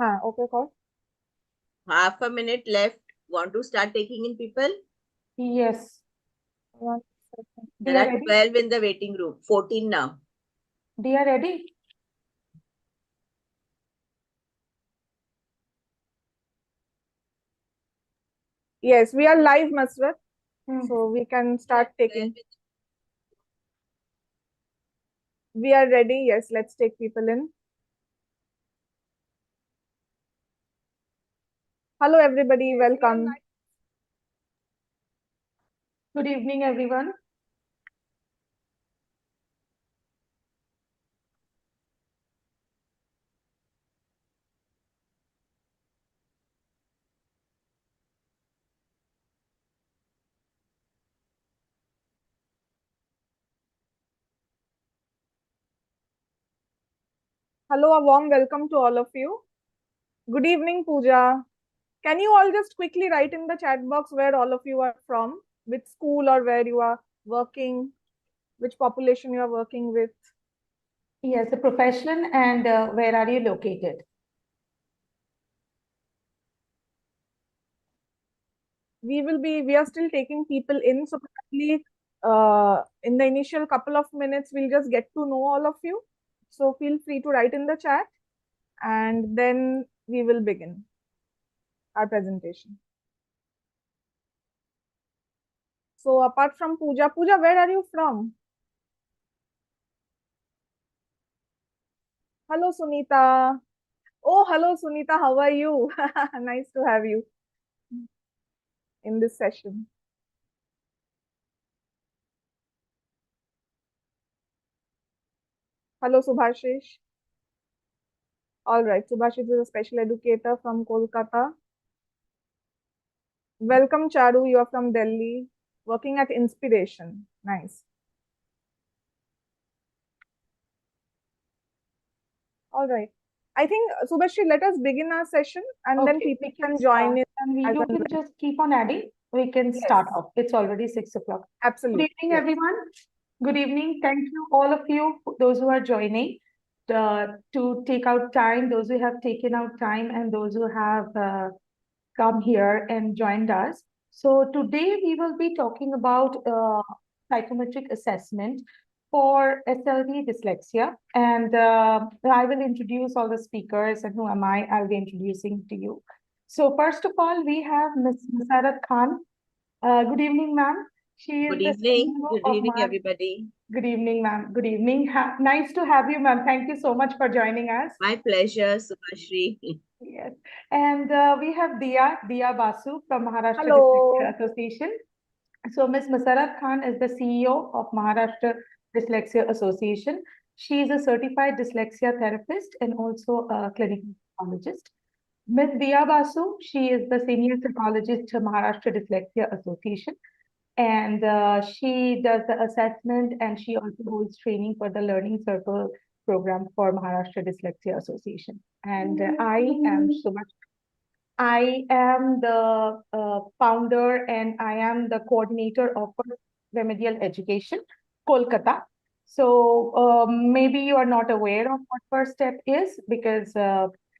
Okay, call. Half a minute left. Want to start taking in people? Yes. 1 second. There They are are ready? 12 in the waiting room. 14 now. They are ready? Yes, we are live, Masrat. Hmm. So we can start taking. We are ready. Yes, let's take people in. Hello, everybody. Welcome. Good evening, everyone. Hello, a warm welcome to all of you. Good evening, Pooja. Can you all just quickly write in the chat box where all of you are from, which school or where you are working, which population you are working with? Yes, the profession and where are you located? We are still taking people in. So probably in the initial couple of minutes, we'll just get to know all of you. So feel free to write in the chat and then we will begin our presentation. So apart from Pooja, where are you from? Hello, Sunita. Oh, hello, Sunita. How are you? Nice to have you in this session. Hello, Subhashish. All right, Subhashish is a special educator from Kolkata. Welcome, Charu. You are from Delhi, working at Inspiration. Nice. All right. I think, Subhashish, let us begin our session and then Okay, people we can can join in. and as you and can when. just keep on adding. We can Yes. start off. It's already 6 o'clock. Good Absolutely. evening, Yes. everyone. Good evening. Thank you, all of you, those who are joining, to take out time, those who have taken out time, and those who have come here and joined us. So today we will be talking about psychometric assessment for SLD dyslexia. And I will introduce all the speakers, and who am I? I'll be introducing to you. So first of all, we have Ms. Musarat Khan. Good evening, ma'am. She is Good the evening. CEO Good of evening, everybody. Good evening, ma'am. Good evening. Nice to have you, ma'am. Thank you so much for joining us. My pleasure, Subhashri. Yes. And we have Dia Basu from Maharashtra Hello. Dyslexia Association. So Ms. Musarat Khan is the CEO of Maharashtra Dyslexia Association. She is a certified dyslexia therapist and also a clinical psychologist. Ms. Dia Basu, she is the senior psychologist to Maharashtra Dyslexia Association. And she does the assessment, and she also holds training for the Learning Circle program for Maharashtra Dyslexia Association. And I am the founder and I am the coordinator of Remedial Education, Kolkata. So maybe you are not aware of what First Step is, because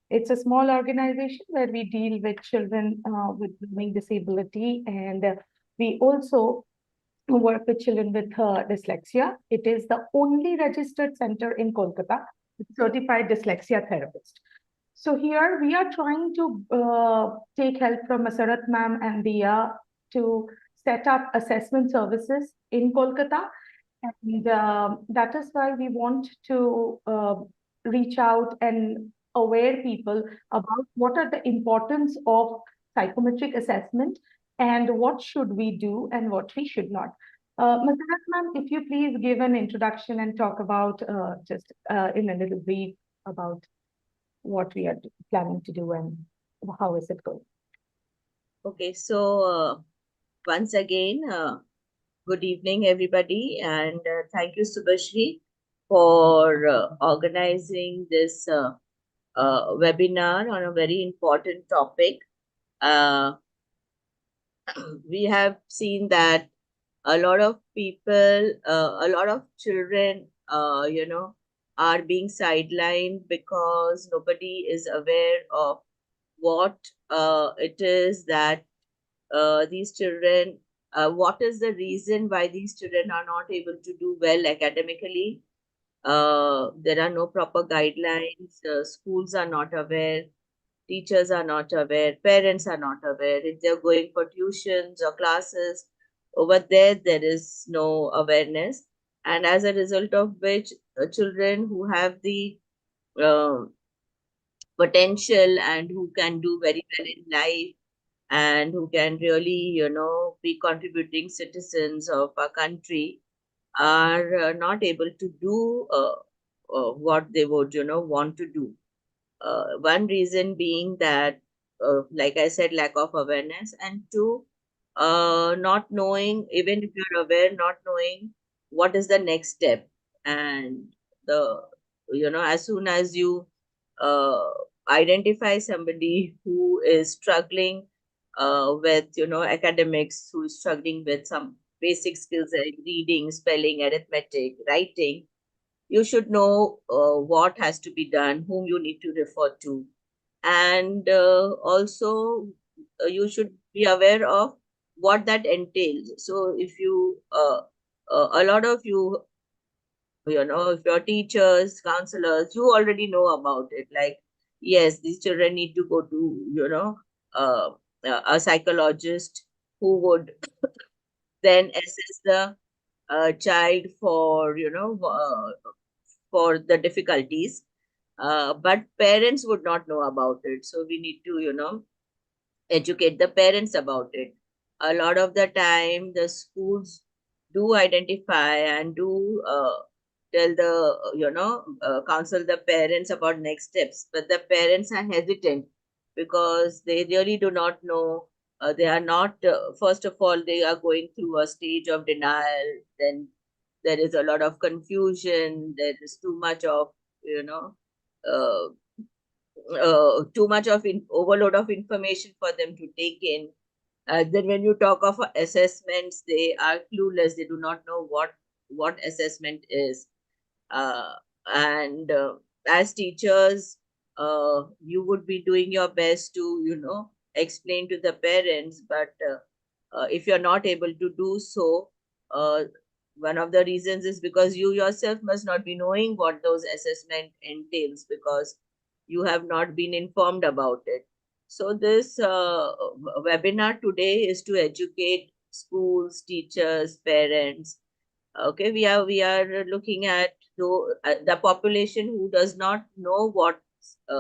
it's a small organization where we deal with children with learning disability, and we also work with children with dyslexia. It is the only registered center in Kolkata with certified dyslexia therapist. So here we are trying to take help from Masarat ma'am and Dia to set up assessment services in Kolkata. And that is why we want to reach out and aware people about what are the importance of psychometric assessment and what should we do and what we should not. Masarat ma'am, if you please give an introduction and talk about just in a little brief about what we are planning to do and how is it going. Okay, so once again, good evening, everybody, and thank you, Subhashri, for organizing this webinar on a very important topic. We have seen that a lot of people, a lot of children, are being sidelined because nobody is aware of what it is that these children, what is the reason why these children are not able to do well academically. There are no proper guidelines, schools are not aware, teachers are not aware, parents are not aware. If they're going for tuitions or classes, over there is no awareness. And as a result of which, children who have the uh, potential and who can do very well in life and who can really, be contributing citizens of our country are not able to do what they would, want to do. One reason being that, like I said, lack of awareness, and two, not knowing, even if you're aware, not knowing what is the next step. And the, as soon as you uh, identify somebody who is struggling with, academics, who is struggling with some basic skills like reading, spelling, arithmetic, writing, you should know what has to be done, whom you need to refer to, and also you should be aware of what that entails. So if you, a lot of you, if your teachers, counselors, you already know about it. Like, yes, these children need to go to, uh, a psychologist who would then assess the child for, for the difficulties, but parents would not know about it. So we need to, educate the parents about it. A lot of the time, the schools do identify and do tell the, counsel the parents about next steps, but the parents are hesitant because they really do not know. They are not, first of all, they are going through a stage of denial. Then there is a lot of confusion. There is too much of, you know, uh, too much of overload of information for them to take in. Then when you talk of assessments, they are clueless. They do not know what assessment is. Uh, and as teachers, you would be doing your best to, explain to the parents. But if you're not able to do so, uh, one of the reasons is because you yourself must not be knowing what those assessment entails, because you have not been informed about it. So this webinar today is to educate schools, teachers, parents. Okay, we are looking at the population who does not know what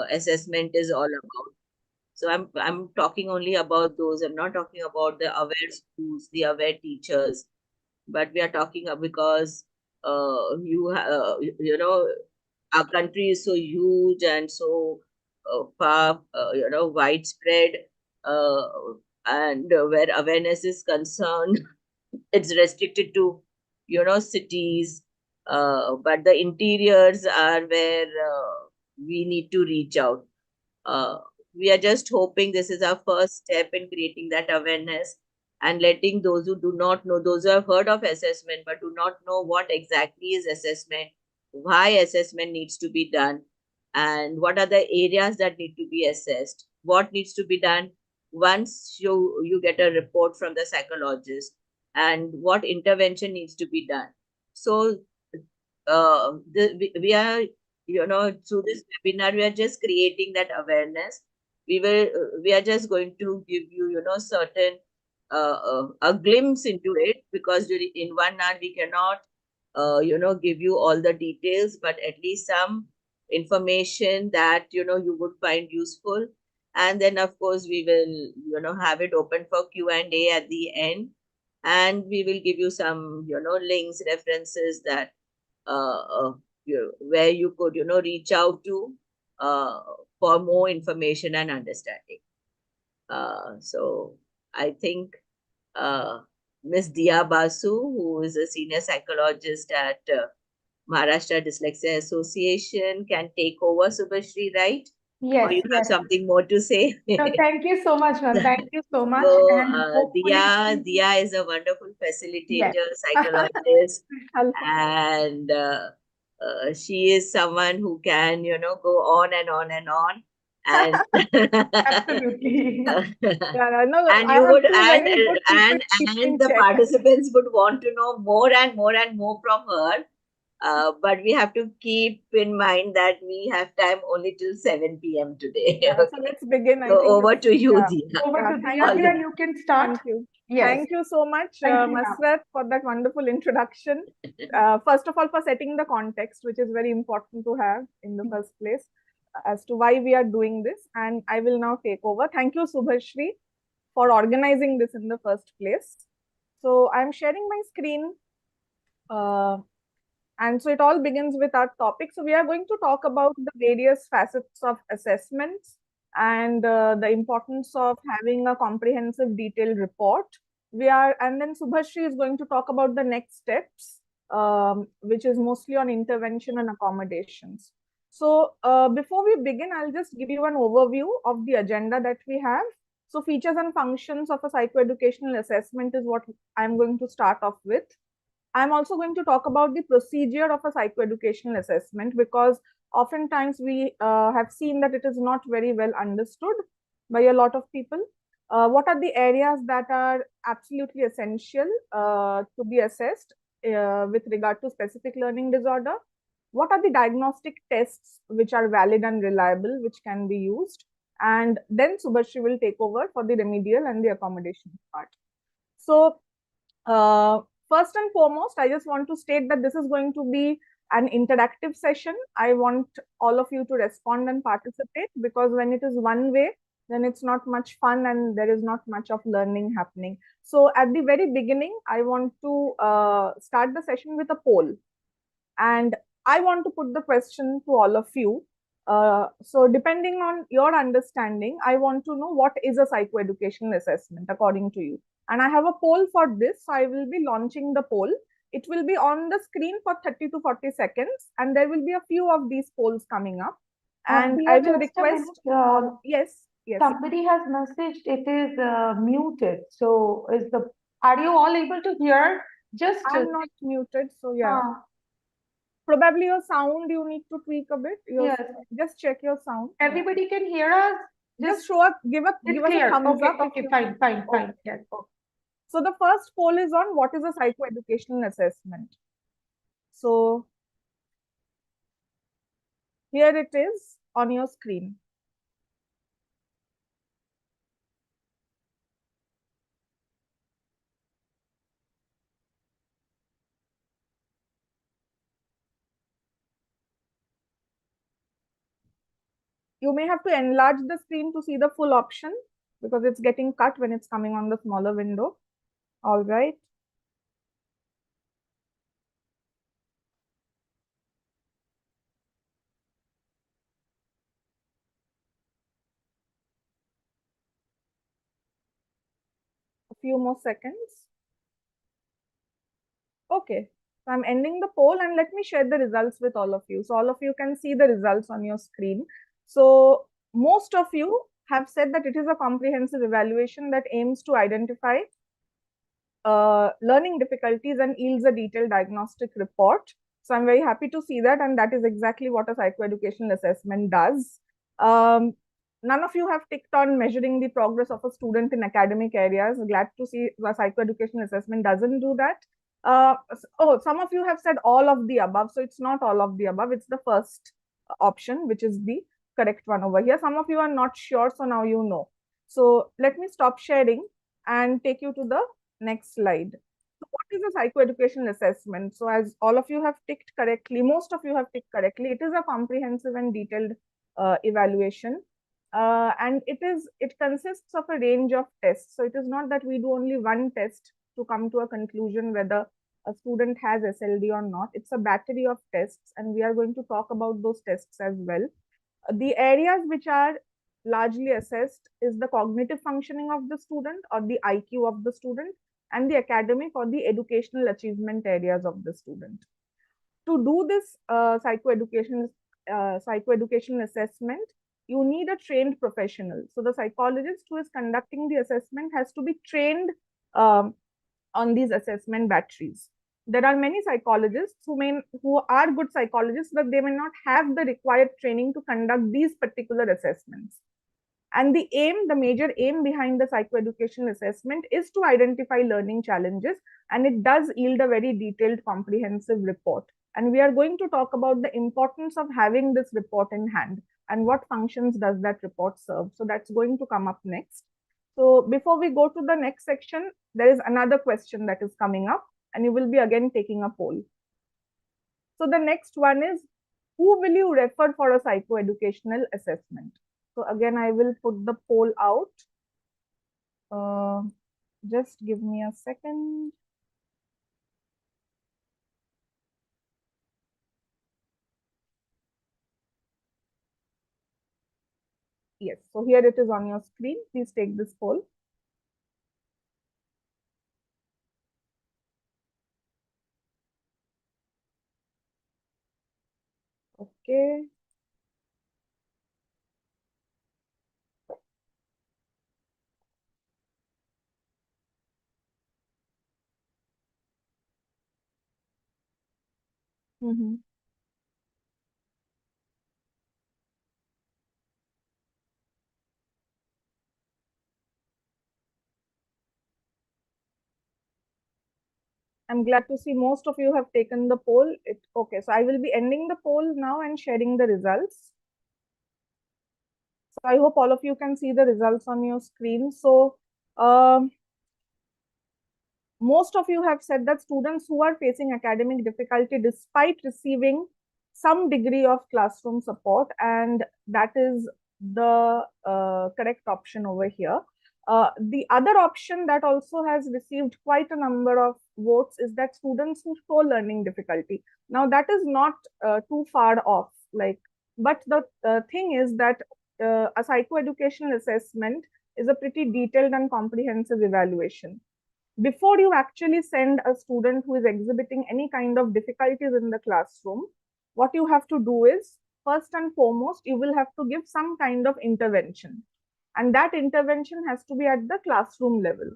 assessment is all about. So I'm talking only about those. I'm not talking about the aware schools, the aware teachers, but we are talking because our country is so huge and so far, widespread, uh, and where awareness is concerned, it's restricted to, cities, but the interiors are where we need to reach out. uh, we are just hoping this is our first step in creating that awareness and letting those who do not know, those who have heard of assessment but do not know what exactly is assessment, why assessment needs to be done, and what are the areas that need to be assessed, what needs to be done once you get a report from the psychologist, and what intervention needs to be done. So we are, through this webinar, we are just creating that awareness. We are just going to give you, certain a glimpse into it, because in 1 hour we cannot, give you all the details, but at least some information that, you would find useful. And then, of course, we will, have it open for Q&A at the end, and we will give you some, links, references that where you could, reach out to uh, for more information and understanding. So I think uh, Miss Dia Basu, who is a senior psychologist at Maharashtra Dyslexia Association, can take over, Subhashri, right? Or Yes, you have yes. something more to say? So thank you so much, ma'am. Thank you so much. So, And hopefully, Dia is a wonderful yes. facilitator, psychologist, Hello. and She is someone who can, go on and on and on. And Absolutely. Yeah, no, and I you have would two very good people and keeping the check. participants would want to know more and more and more from her. But we have to keep in mind that we have time only till 7 p.m. today. Yeah, so Okay. let's begin. I So think over it's, to you, yeah. Dia. Over Yeah, to thank Diya. All you. Diya, the you can start. Thank you. Yes. Thank you so much, Thank you, ma'am. Masrat, for that wonderful introduction. First of all, for setting the context, which is very important to have in the first place, as to why we are doing this. And I will now take over. Thank you, Subhashri, for organizing this in the first place. So I'm sharing my screen. And so it all begins with our topic. So we are going to talk about the various facets of assessments and the importance of having a comprehensive detailed report. And then Subhashri is going to talk about the next steps, which is mostly on intervention and accommodations. So before we begin, I'll just give you an overview of the agenda that we have. So features and functions of a psychoeducational assessment is what I'm going to start off with. I'm also going to talk about the procedure of a psychoeducational assessment, because oftentimes we have seen that it is not very well understood by a lot of people. What are the areas that are absolutely essential to be assessed with regard to specific learning disorder? What are the diagnostic tests which are valid and reliable, which can be used? And then Subhashri will take over for the remedial and the accommodation part. So, first and foremost, I just want to state that this is going to be an interactive session. I want all of you to respond and participate, because when it is one way, then it's not much fun and there is not much of learning happening. So at the very beginning, I want to start the session with a poll. And I want to put the question to all of you. So depending on your understanding, I want to know what is a psychoeducational assessment according to you. And I have a poll for this. So I will be launching the poll. It will be on the screen for 30 to 40 seconds. And there will be a few of these polls coming up. And Diya, I will just a request minute. yes, yes. Somebody has messaged it is muted. So are you all able to hear? Just I'm not muted. So yeah. Probably Your sound you need to tweak a bit. yes. Just check your sound. Everybody can hear us. Just show us, give us clear. a thumbs Okay, up. okay, fine. Yes. Okay. So the first poll is on what is a psychoeducational assessment. So here it is on your screen. You may have to enlarge the screen to see the full option, because it's getting cut when it's coming on the smaller window. All right. A few more seconds. Okay. So I'm ending the poll, and let me share the results with all of you. So all of you can see the results on your screen. So most of you have said that it is a comprehensive evaluation that aims to identify learning difficulties and yields a detailed diagnostic report. So I'm very happy to see that, and that is exactly what a psychoeducational assessment does. None of you have ticked on measuring the progress of a student in academic areas. Glad to see the psychoeducational assessment doesn't do that. Some of you have said all of the above. So it's not all of the above. It's the first option, which is the correct one over here. Some of you are not sure, so now you know. So let me stop sharing and take you to the next slide. So what is a psychoeducational assessment? So as all of you have ticked correctly, most of you have ticked correctly, it is a comprehensive and detailed evaluation. And it consists of a range of tests. So it is not that we do only one test to come to a conclusion whether a student has SLD or not. It's a battery of tests, and we are going to talk about those tests as well. The areas which are largely assessed is the cognitive functioning of the student, or the IQ of the student, and the academic or the educational achievement areas of the student. To do this psychoeducation assessment, you need a trained professional. So the psychologist who is conducting the assessment has to be trained on these assessment batteries. There are many psychologists who are good psychologists, but they may not have the required training to conduct these particular assessments. And the major aim behind the psychoeducational assessment is to identify learning challenges, and it does yield a very detailed, comprehensive report. And we are going to talk about the importance of having this report in hand and what functions does that report serve. So that's going to come up next. So before we go to the next section, there is another question that is coming up, and you will be again taking a poll. So the next one is, who will you refer for a psychoeducational assessment? So again, I will put the poll out. Just give me a second. Yes, so here it is on your screen. Please take this poll. Okay. I'm glad to see most of you have taken the poll. Okay, so I will be ending the poll now and sharing the results. So I hope all of you can see the results on your screen. So most of you have said that students who are facing academic difficulty despite receiving some degree of classroom support, and that is the correct option over here. The other option that also has received quite a number of votes is that students who show learning difficulty. Now that is not too far off, but the thing is that a psychoeducational assessment is a pretty detailed and comprehensive evaluation. Before you actually send a student who is exhibiting any kind of difficulties in the classroom, what you have to do is, first and foremost, you will have to give some kind of intervention. And that intervention has to be at the classroom level.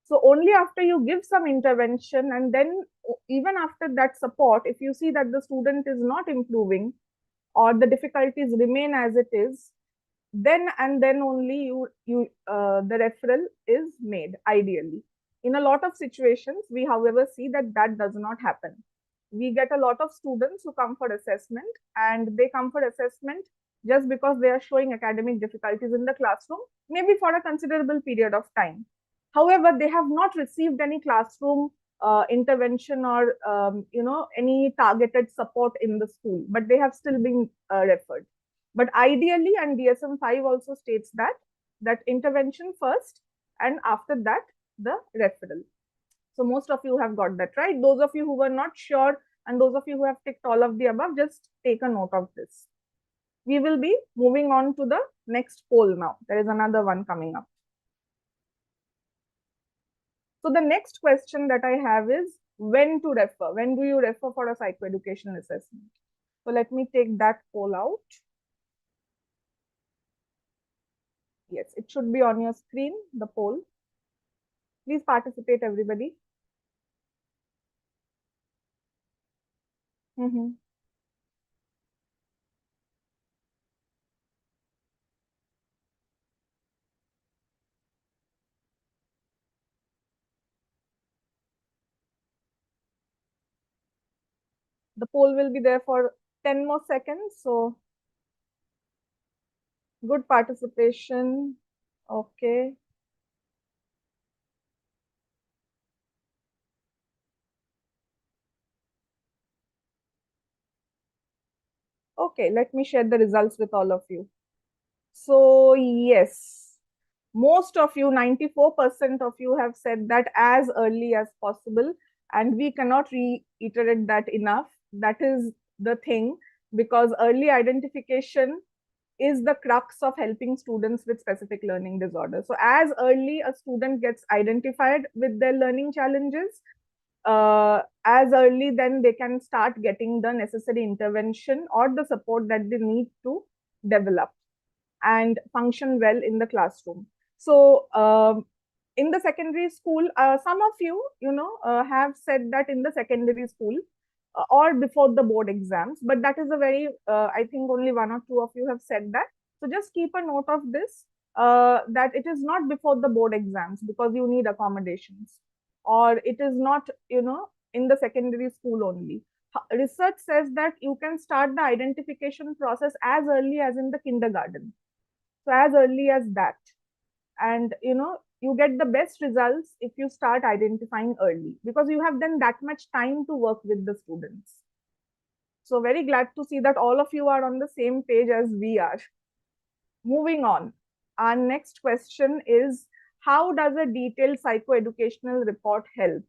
So only after you give some intervention, and then even after that support, if you see that the student is not improving or the difficulties remain as it is, then and then only the referral is made, ideally. In a lot of situations, we however see that that does not happen. We get a lot of students who come for assessment, and they come for assessment just because they are showing academic difficulties in the classroom, maybe for a considerable period of time. However, they have not received any classroom intervention or any targeted support in the school, but they have still been referred. But ideally, and DSM-5 also states that intervention first, and after that, the referral. So most of you have got that right. Those of you who were not sure, and those of you who have ticked all of the above, just take a note of this. We will be moving on to the next poll now. There is another one coming up. So the next question that I have is, when to refer? When do you refer for a psychoeducational assessment? So let me take that poll out. Yes, it should be on your screen, the poll. Please participate, everybody. The poll will be there for 10 more seconds. So good participation. Okay. Okay, let me share the results with all of you. So yes, most of you, 94% of you have said that as early as possible, and we cannot reiterate that enough. That is the thing, because early identification is the crux of helping students with specific learning disorders. So as early a student gets identified with their learning challenges, as early then they can start getting the necessary intervention or the support that they need to develop and function well in the classroom. So in the secondary school, some of you, have said that in the secondary school or before the board exams, but that is a very, I think only one or two of you have said that. So just keep a note of this, that it is not before the board exams because you need accommodations, or it is not, in the secondary school only. Research says that you can start the identification process as early as in the kindergarten. So as early as that. And you get the best results if you start identifying early, because you have then that much time to work with the students. So very glad to see that all of you are on the same page as we are. Moving on, our next question is, how does a detailed psychoeducational report help?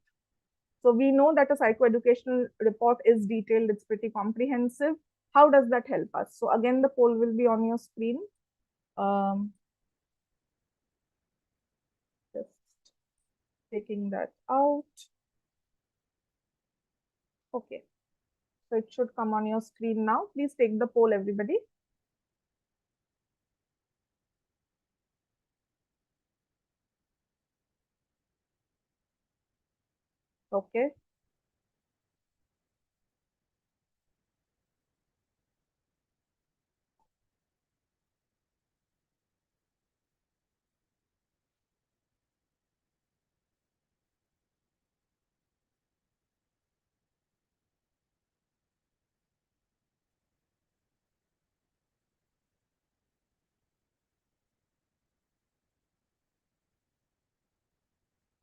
So we know that a psychoeducational report is detailed, it's pretty comprehensive. How does that help us? So again, the poll will be on your screen. Just taking that out. Okay, so it should come on your screen now. Please take the poll, everybody. Okay.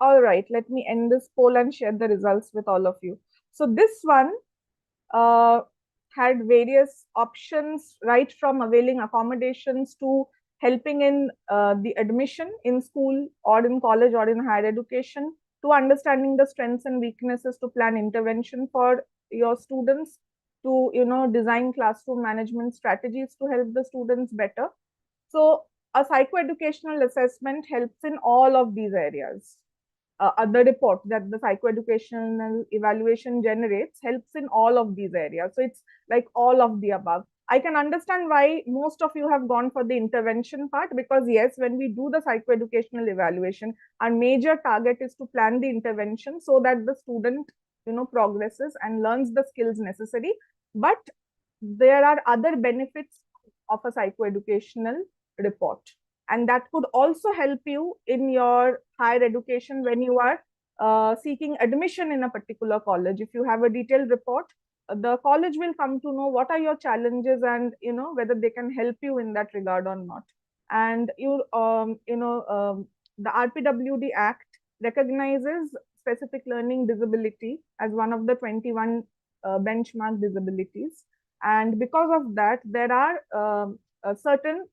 All right, let me end this poll and share the results with all of you. So this one had various options, right from availing accommodations to helping in the admission in school or in college or in higher education, to understanding the strengths and weaknesses to plan intervention for your students, to design classroom management strategies to help the students better. So a psychoeducational assessment helps in all of these areas. The report that the psychoeducational evaluation generates helps in all of these areas. So it's like all of the above. I can understand why most of you have gone for the intervention part, because yes, when we do the psychoeducational evaluation, our major target is to plan the intervention so that the student progresses and learns the skills necessary. But there are other benefits of a psychoeducational report, and that could also help you in your higher education when you are seeking admission in a particular college. If you have a detailed report, the college will come to know what are your challenges and whether they can help you in that regard or not. And the RPWD Act recognizes specific learning disability as one of the 21 benchmark disabilities, and because of that there are certain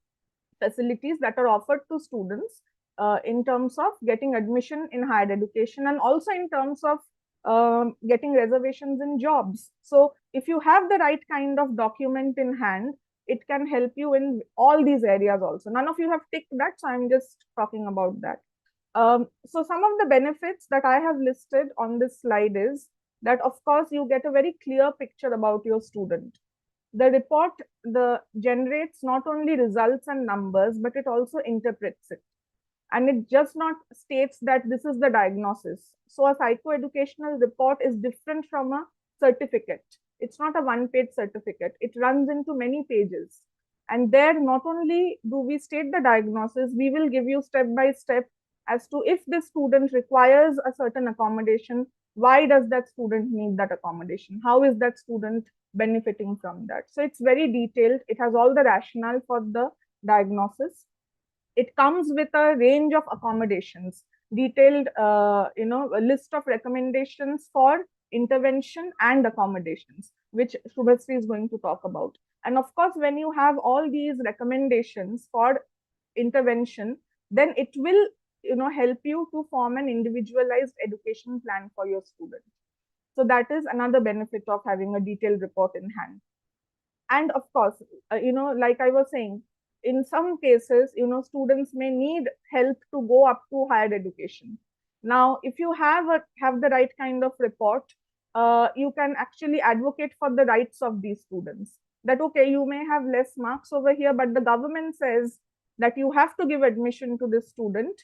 facilities that are offered to students in terms of getting admission in higher education, and also in terms of getting reservations in jobs. So if you have the right kind of document in hand, it can help you in all these areas also. None of you have ticked that, so I'm just talking about that. So some of the benefits that I have listed on this slide is that, of course, you get a very clear picture about your student. The report generates not only results and numbers, but it also interprets it. And it just not states that this is the diagnosis. So a psychoeducational report is different from a certificate. It's not a one-page certificate. It runs into many pages. And there, not only do we state the diagnosis, we will give you step by step as to if the student requires a certain accommodation, why does that student need that accommodation? How is that student benefiting from that? So it's very detailed. It has all the rationale for the diagnosis. It comes with a range of accommodations, detailed, a list of recommendations for intervention and accommodations, which Shubhasri is going to talk about. And of course, when you have all these recommendations for intervention, then it will help you to form an individualized education plan for your student. So that is another benefit of having a detailed report in hand. And of course, like I was saying, in some cases, students may need help to go up to higher education. Now, if you have the right kind of report, you can actually advocate for the rights of these students. That, okay, you may have less marks over here, but the government says that you have to give admission to this student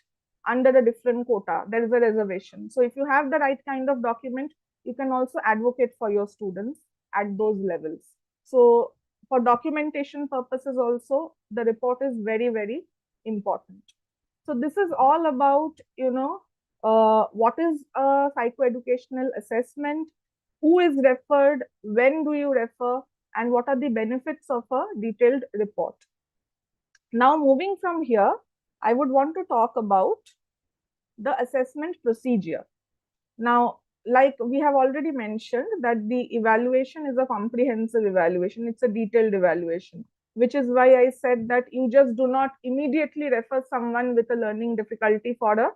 under a different quota, there is a reservation. So if you have the right kind of document, you can also advocate for your students at those levels. So for documentation purposes also, the report is very, very important. So this is all about, what is a psychoeducational assessment, who is referred, when do you refer, and what are the benefits of a detailed report. Now, moving from here, I would want to talk about the assessment procedure. Now, like we have already mentioned that the evaluation is a comprehensive evaluation. It's a detailed evaluation, which is why I said that you just do not immediately refer someone with a learning difficulty for a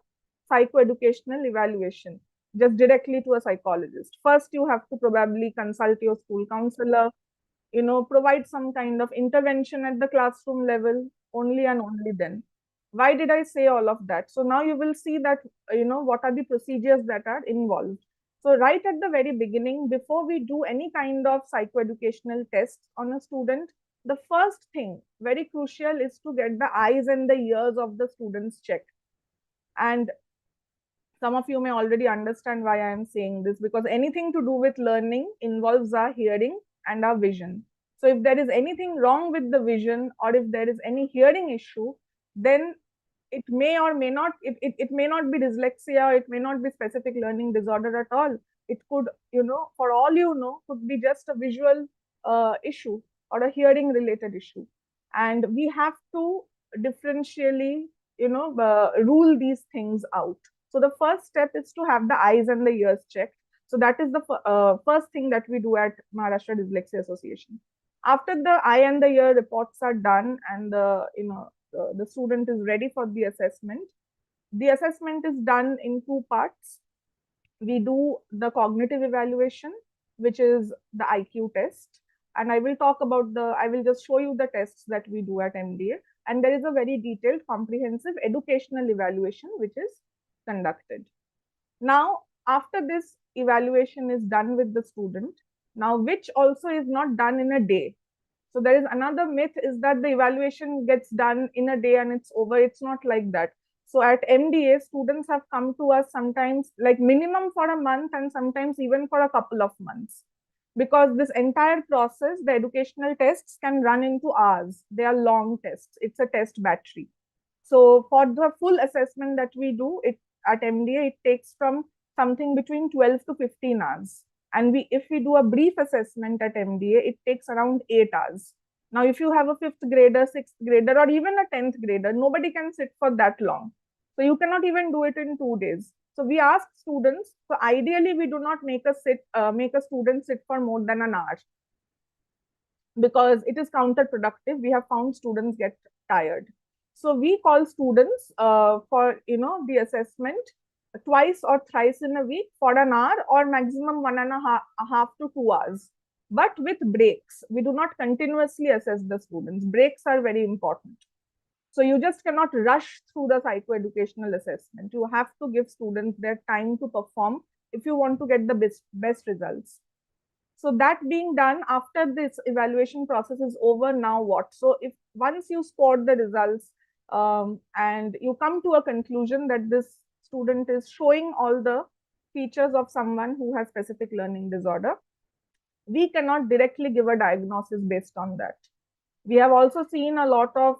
psychoeducational evaluation, just directly to a psychologist. First, you have to probably consult your school counselor, provide some kind of intervention at the classroom level, only and only then. Why did I say all of that? So now you will see that, what are the procedures that are involved. So right at the very beginning, before we do any kind of psychoeducational tests on a student, the first thing, very crucial, is to get the eyes and the ears of the students checked. And some of you may already understand why I am saying this, because anything to do with learning involves our hearing and our vision. So if there is anything wrong with the vision, or if there is any hearing issue, then it may or may not, it may not be dyslexia, it may not be specific learning disorder at all. It could, for all you know, could be just a visual issue or a hearing related issue. And we have to differentially, rule these things out. So the first step is to have the eyes and the ears checked. So that is the first thing that we do at Maharashtra Dyslexia Association. After the eye and the ear reports are done and the student is ready for the assessment, the assessment is done in two parts. We do the cognitive evaluation, which is the IQ test. And I will just show you the tests that we do at MDA. And there is a very detailed, comprehensive educational evaluation, which is conducted. Now, after this evaluation is done with the student, now which also is not done in a day. So there is another myth, is that the evaluation gets done in a day and it's over. It's not like that. So at MDA, students have come to us sometimes like minimum for a month and sometimes even for a couple of months. Because this entire process, the educational tests can run into hours. They are long tests. It's a test battery. So for the full assessment that we do at MDA, it takes from something between 12 to 15 hours. And if we do a brief assessment at MDA, it takes around 8 hours. Now, if you have a 5th grader, 6th grader, or even a 10th grader, nobody can sit for that long. So you cannot even do it in 2 days. So we ask students, so ideally we do not make a student sit for more than an hour, because it is counterproductive. We have found students get tired. So we call students for the assessment twice or thrice in a week for an hour, or maximum 1.5 to 2 hours, but with breaks. We do not continuously assess the students. Breaks are very important. So you just cannot rush through the psychoeducational assessment. You have to give students their time to perform if you want to get the best results. So that being done, after this evaluation process is over, now what? So if once you scored the results and you come to a conclusion that this student is showing all the features of someone who has specific learning disorder, we cannot directly give a diagnosis based on that. We have also seen a lot of,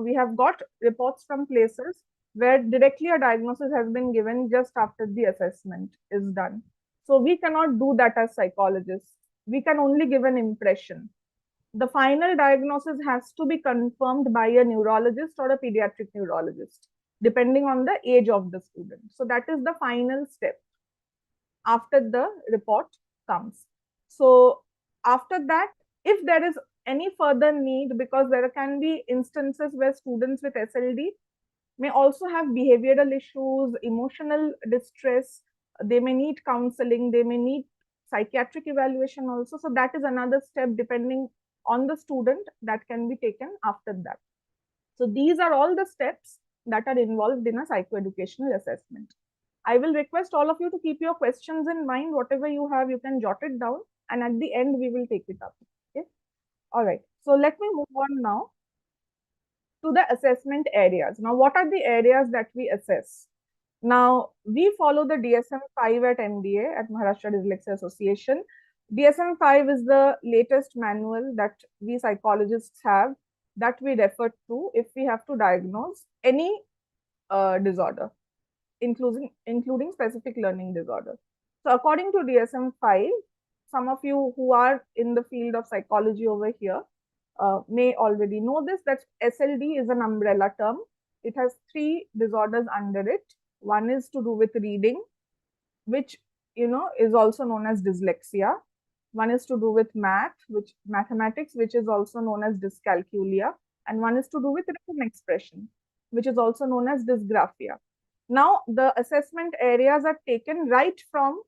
we have got reports from places where directly a diagnosis has been given just after the assessment is done. So we cannot do that as psychologists. We can only give an impression. The final diagnosis has to be confirmed by a neurologist or a pediatric neurologist, depending on the age of the student. So that is the final step after the report comes. So after that, if there is any further need, because there can be instances where students with SLD may also have behavioral issues, emotional distress, they may need counseling, they may need psychiatric evaluation also. So that is another step depending on the student that can be taken after that. So these are all the steps that are involved in a psychoeducational assessment. I will request all of you to keep your questions in mind. Whatever you have, you can jot it down, and at the end, we will take it up. Okay. All right. So let me move on now. to the assessment areas. Now, what are the areas that we assess? Now, we follow the DSM-5 at MDA, at Maharashtra Dyslexia Association. DSM-5 is the latest manual that we psychologists have, that we refer to if we have to diagnose any disorder, including specific learning disorder. So according to DSM-5, some of you who are in the field of psychology over here may already know this, that SLD is an umbrella term. It has 3 disorders under it. One is to do with reading, which is also known as dyslexia. One is to do with mathematics, which is also known as dyscalculia, and one is to do with written expression, which is also known as dysgraphia. Now, the assessment areas are taken right from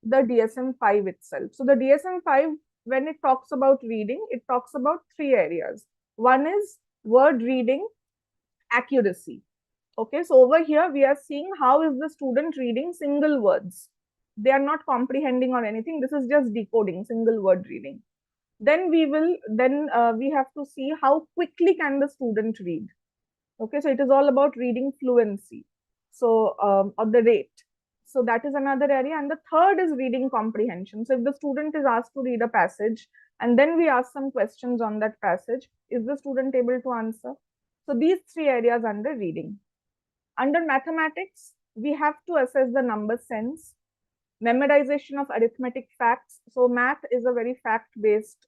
the DSM-5 itself. So the DSM-5, when it talks about reading, it talks about 3 areas. One is word reading accuracy. Okay, so over here we are seeing how is the student reading single words. They are not comprehending or anything. This is just decoding, single word reading. Then we have to see how quickly can the student read. Okay, so it is all about reading fluency. So, or the rate. So that is another area. And the third is reading comprehension. So if the student is asked to read a passage and then we ask some questions on that passage, is the student able to answer? So these 3 areas under reading. Under mathematics, we have to assess the number sense, memorization of arithmetic facts. So math is a very fact-based,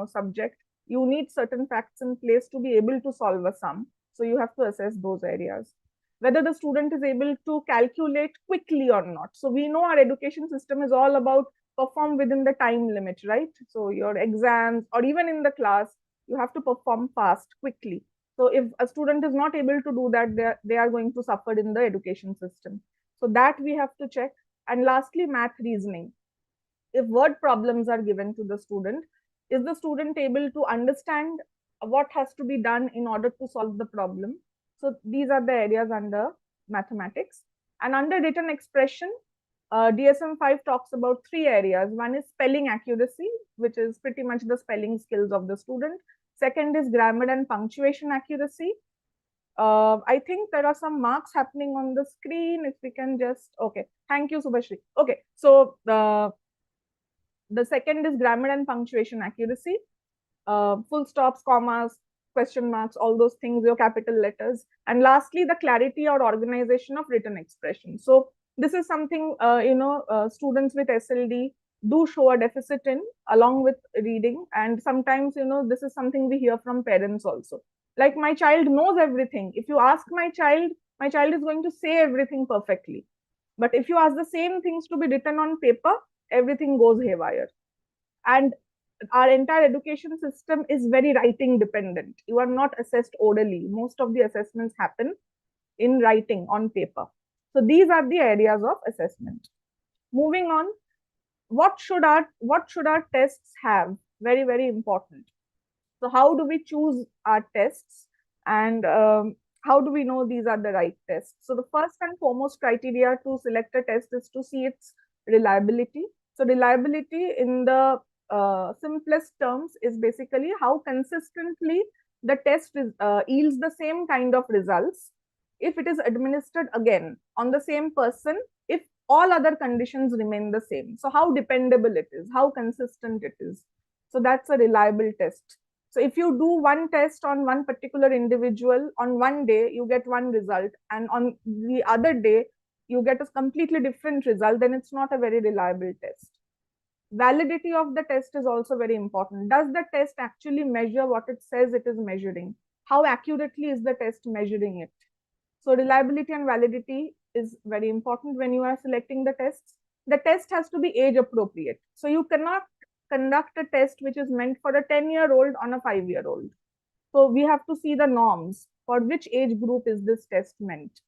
subject. You need certain facts in place to be able to solve a sum. So you have to assess those areas. Whether the student is able to calculate quickly or not. So we know our education system is all about perform within the time limit, right? So your exams or even in the class, you have to perform fast, quickly. So if a student is not able to do that, they are going to suffer in the education system. So that we have to check. And lastly, math reasoning. If word problems are given to the student, is the student able to understand what has to be done in order to solve the problem? So these are the areas under mathematics. And under written expression, DSM-5 talks about 3 areas. One is spelling accuracy, which is pretty much the spelling skills of the student. Second is grammar and punctuation accuracy. I think there are some marks happening on the screen. If we can just, okay. Thank you, Subhashri. Okay, so the second is grammar and punctuation accuracy. Full stops, commas, question marks, all those things, your capital letters. And lastly, the clarity or organization of written expression. So this is something, students with SLD do show a deficit in, along with reading. And sometimes, this is something we hear from parents also. Like, my child knows everything. If you ask my child is going to say everything perfectly. But if you ask the same things to be written on paper, everything goes haywire. And our entire education system is very writing dependent. You are not assessed orally. Most of the assessments happen in writing on paper. So these are the areas of assessment. Moving on, what should our tests have? Very, very important. So how do we choose our tests, and how do we know these are the right tests? So the first and foremost criteria to select a test is to see its reliability. So reliability in the simplest terms is basically how consistently the test yields the same kind of results if it is administered again on the same person, if all other conditions remain the same. So how dependable it is, how consistent it is. So that's a reliable test. So if you do one test on one particular individual on one day, you get one result, and on the other day, you get a completely different result, then it's not a very reliable test. Validity of the test is also very important. Does the test actually measure what it says it is measuring? How accurately is the test measuring it? So reliability and validity is very important when you are selecting the tests. The test has to be age appropriate. So you cannot conduct a test which is meant for a 10-year-old on a 5-year-old. So we have to see the norms for which age group is this test meant.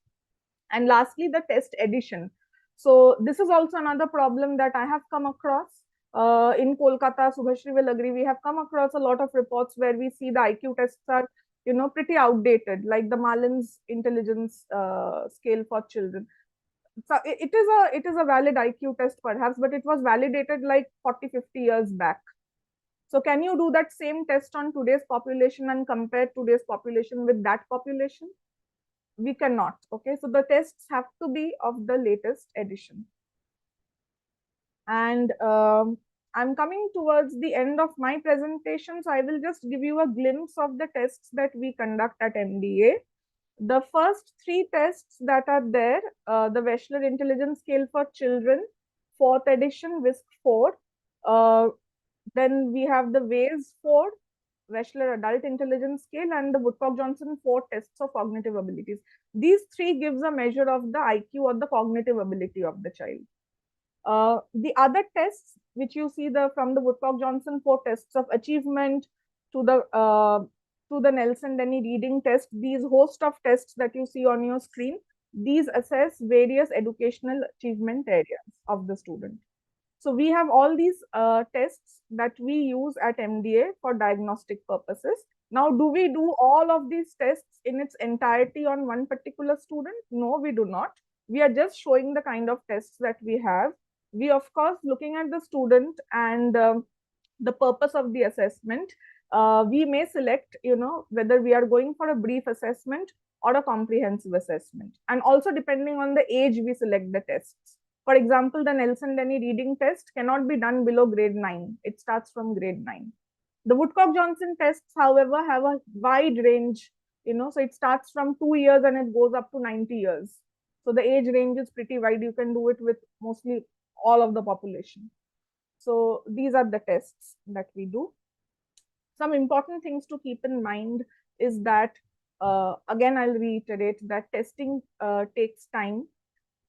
And lastly, the test edition. So this is also another problem that I have come across. In Kolkata, Subhashri will agree, we have come across a lot of reports where we see the IQ tests are, pretty outdated, like the Marlin's intelligence scale for children. So it is a valid IQ test perhaps, but it was validated like 40-50 years back. So can you do that same test on today's population and compare today's population with that population? We cannot. Okay, so the tests have to be of the latest edition. And I'm coming towards the end of my presentation, so I will just give you a glimpse of the tests that we conduct at MDA. The first 3 tests that are there, the Wechsler Intelligence Scale for Children, 4th edition, WISC 4. Then we have the WAIS 4, Wechsler Adult Intelligence Scale, and the Woodcock-Johnson 4 tests of cognitive abilities. These 3 gives a measure of the IQ or the cognitive ability of the child. The other tests, which you see from the Woodcock-Johnson 4 tests of achievement to the Nelson-Denny reading test, these host of tests that you see on your screen, these assess various educational achievement areas of the student. So we have all these tests that we use at MDA for diagnostic purposes. Now, do we do all of these tests in its entirety on one particular student? No, we do not. We are just showing the kind of tests that we have. We, of course, looking at the student and the purpose of the assessment, we may select, whether we are going for a brief assessment or a comprehensive assessment. And also depending on the age, we select the tests. For example, the Nelson-Denny reading test cannot be done below grade 9. It starts from grade 9. The Woodcock-Johnson tests, however, have a wide range, so it starts from 2 years and it goes up to 90 years. So the age range is pretty wide. You can do it with mostly all of the population. So these are the tests that we do. Some important things to keep in mind is that, again, I'll reiterate that testing takes time.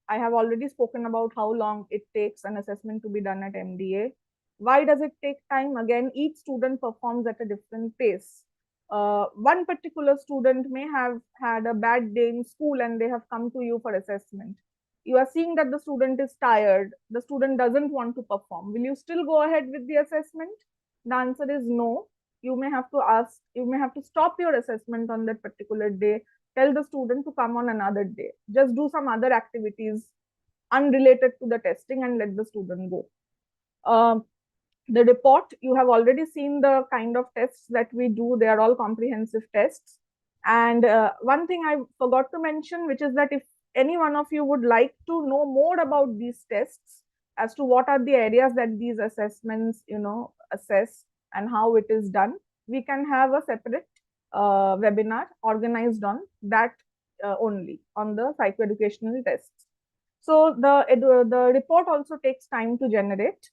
I have already spoken about how long it takes an assessment to be done at MDA. Why does it take time? Again, each student performs at a different pace. One particular student may have had a bad day in school and they have come to you for assessment. You are seeing that the student is tired. The student doesn't want to perform. Will you still go ahead with the assessment? The answer is no. You may have to stop your assessment on that particular day. Tell the student to come on another day. Just do some other activities unrelated to the testing and let the student go. The report, you have already seen the kind of tests that we do. They are all comprehensive tests. And one thing I forgot to mention, which is that if any one of you would like to know more about these tests, as to what are the areas that these assessments, assess and how it is done, we can have a separate webinar organized on that only, on the psychoeducational tests. So the report also takes time to generate.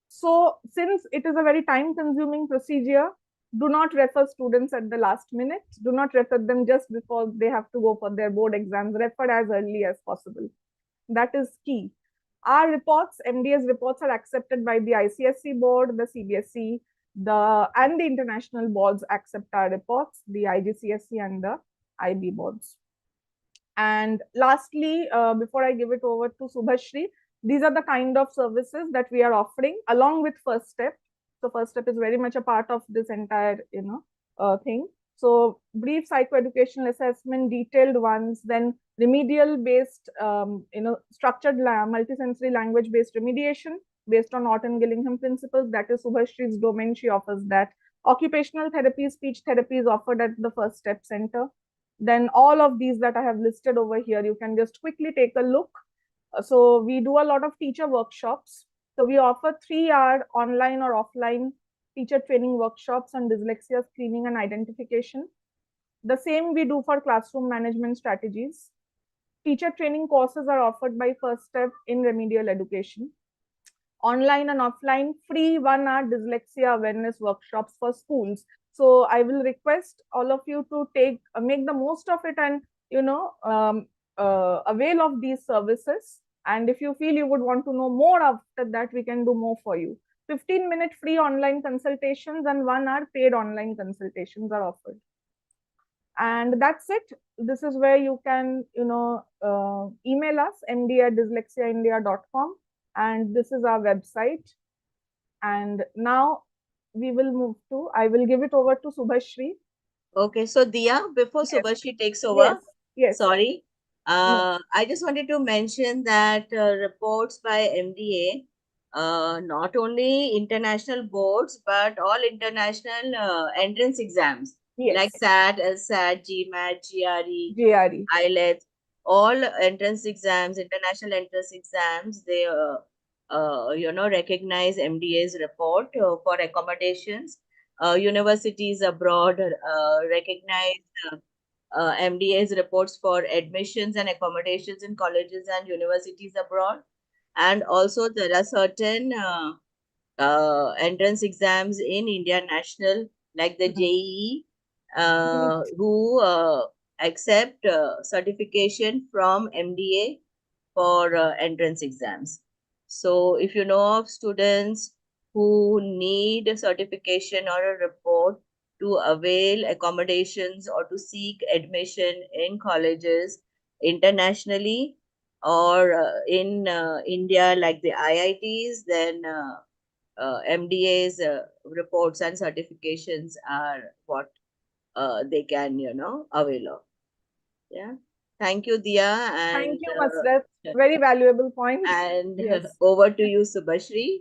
So since it is a very time consuming procedure, do not refer students at the last minute. Do not refer them just before they have to go for their board exams. Refer as early as possible. That is key. Our reports, MDA's reports, are accepted by the ICSE board, the CBSE, and the international boards accept our reports, the IGCSE and the IB boards. And lastly, before I give it over to Subhashri, these are the kind of services that we are offering along with First Step. So First Step is very much a part of this entire, thing. So brief psychoeducational assessment, detailed ones, then remedial based, structured multisensory language based remediation based on Orton-Gillingham principles. That is Subhashri's domain. She offers that. Occupational therapy, speech therapy is offered at the First Step Center. Then all of these that I have listed over here, you can just quickly take a look. So we do a lot of teacher workshops. So we offer 3-hour online or offline teacher training workshops on dyslexia screening and identification. The same we do for classroom management strategies. Teacher training courses are offered by First Step in remedial education. Online and offline free 1-hour dyslexia awareness workshops for schools. So I will request all of you to make the most of it and avail of these services. And if you feel you would want to know more after that, we can do more for you. 15-minute free online consultations and 1-hour paid online consultations are offered. And that's it. This is where you can, email us, md@dyslexiaindia.com. And this is our website. And now we will move to, I will give it over to Subhashri. Okay, so Diya, before Yes. Subhashri takes over, Yes. sorry, No. I just wanted to mention that reports by MDA not only international boards, but all international entrance exams like Yes, SAT, LSAT, GMAT, GRE, GRE. IELTS, all entrance exams, international entrance exams, they recognize MDA's report for accommodations. Universities abroad recognize MDA's reports for admissions and accommodations in colleges and universities abroad. And also there are certain entrance exams in India National, like the JEE, who accept certification from MDA for entrance exams. So if you know of students who need a certification or a report to avail accommodations or to seek admission in colleges internationally or in India, like the IITs, then MDA's reports and certifications are what they can, avail of. Yeah. Thank you, Dia, Thank you, Masrat. Very valuable point. and Yes. over to you, Subhashri.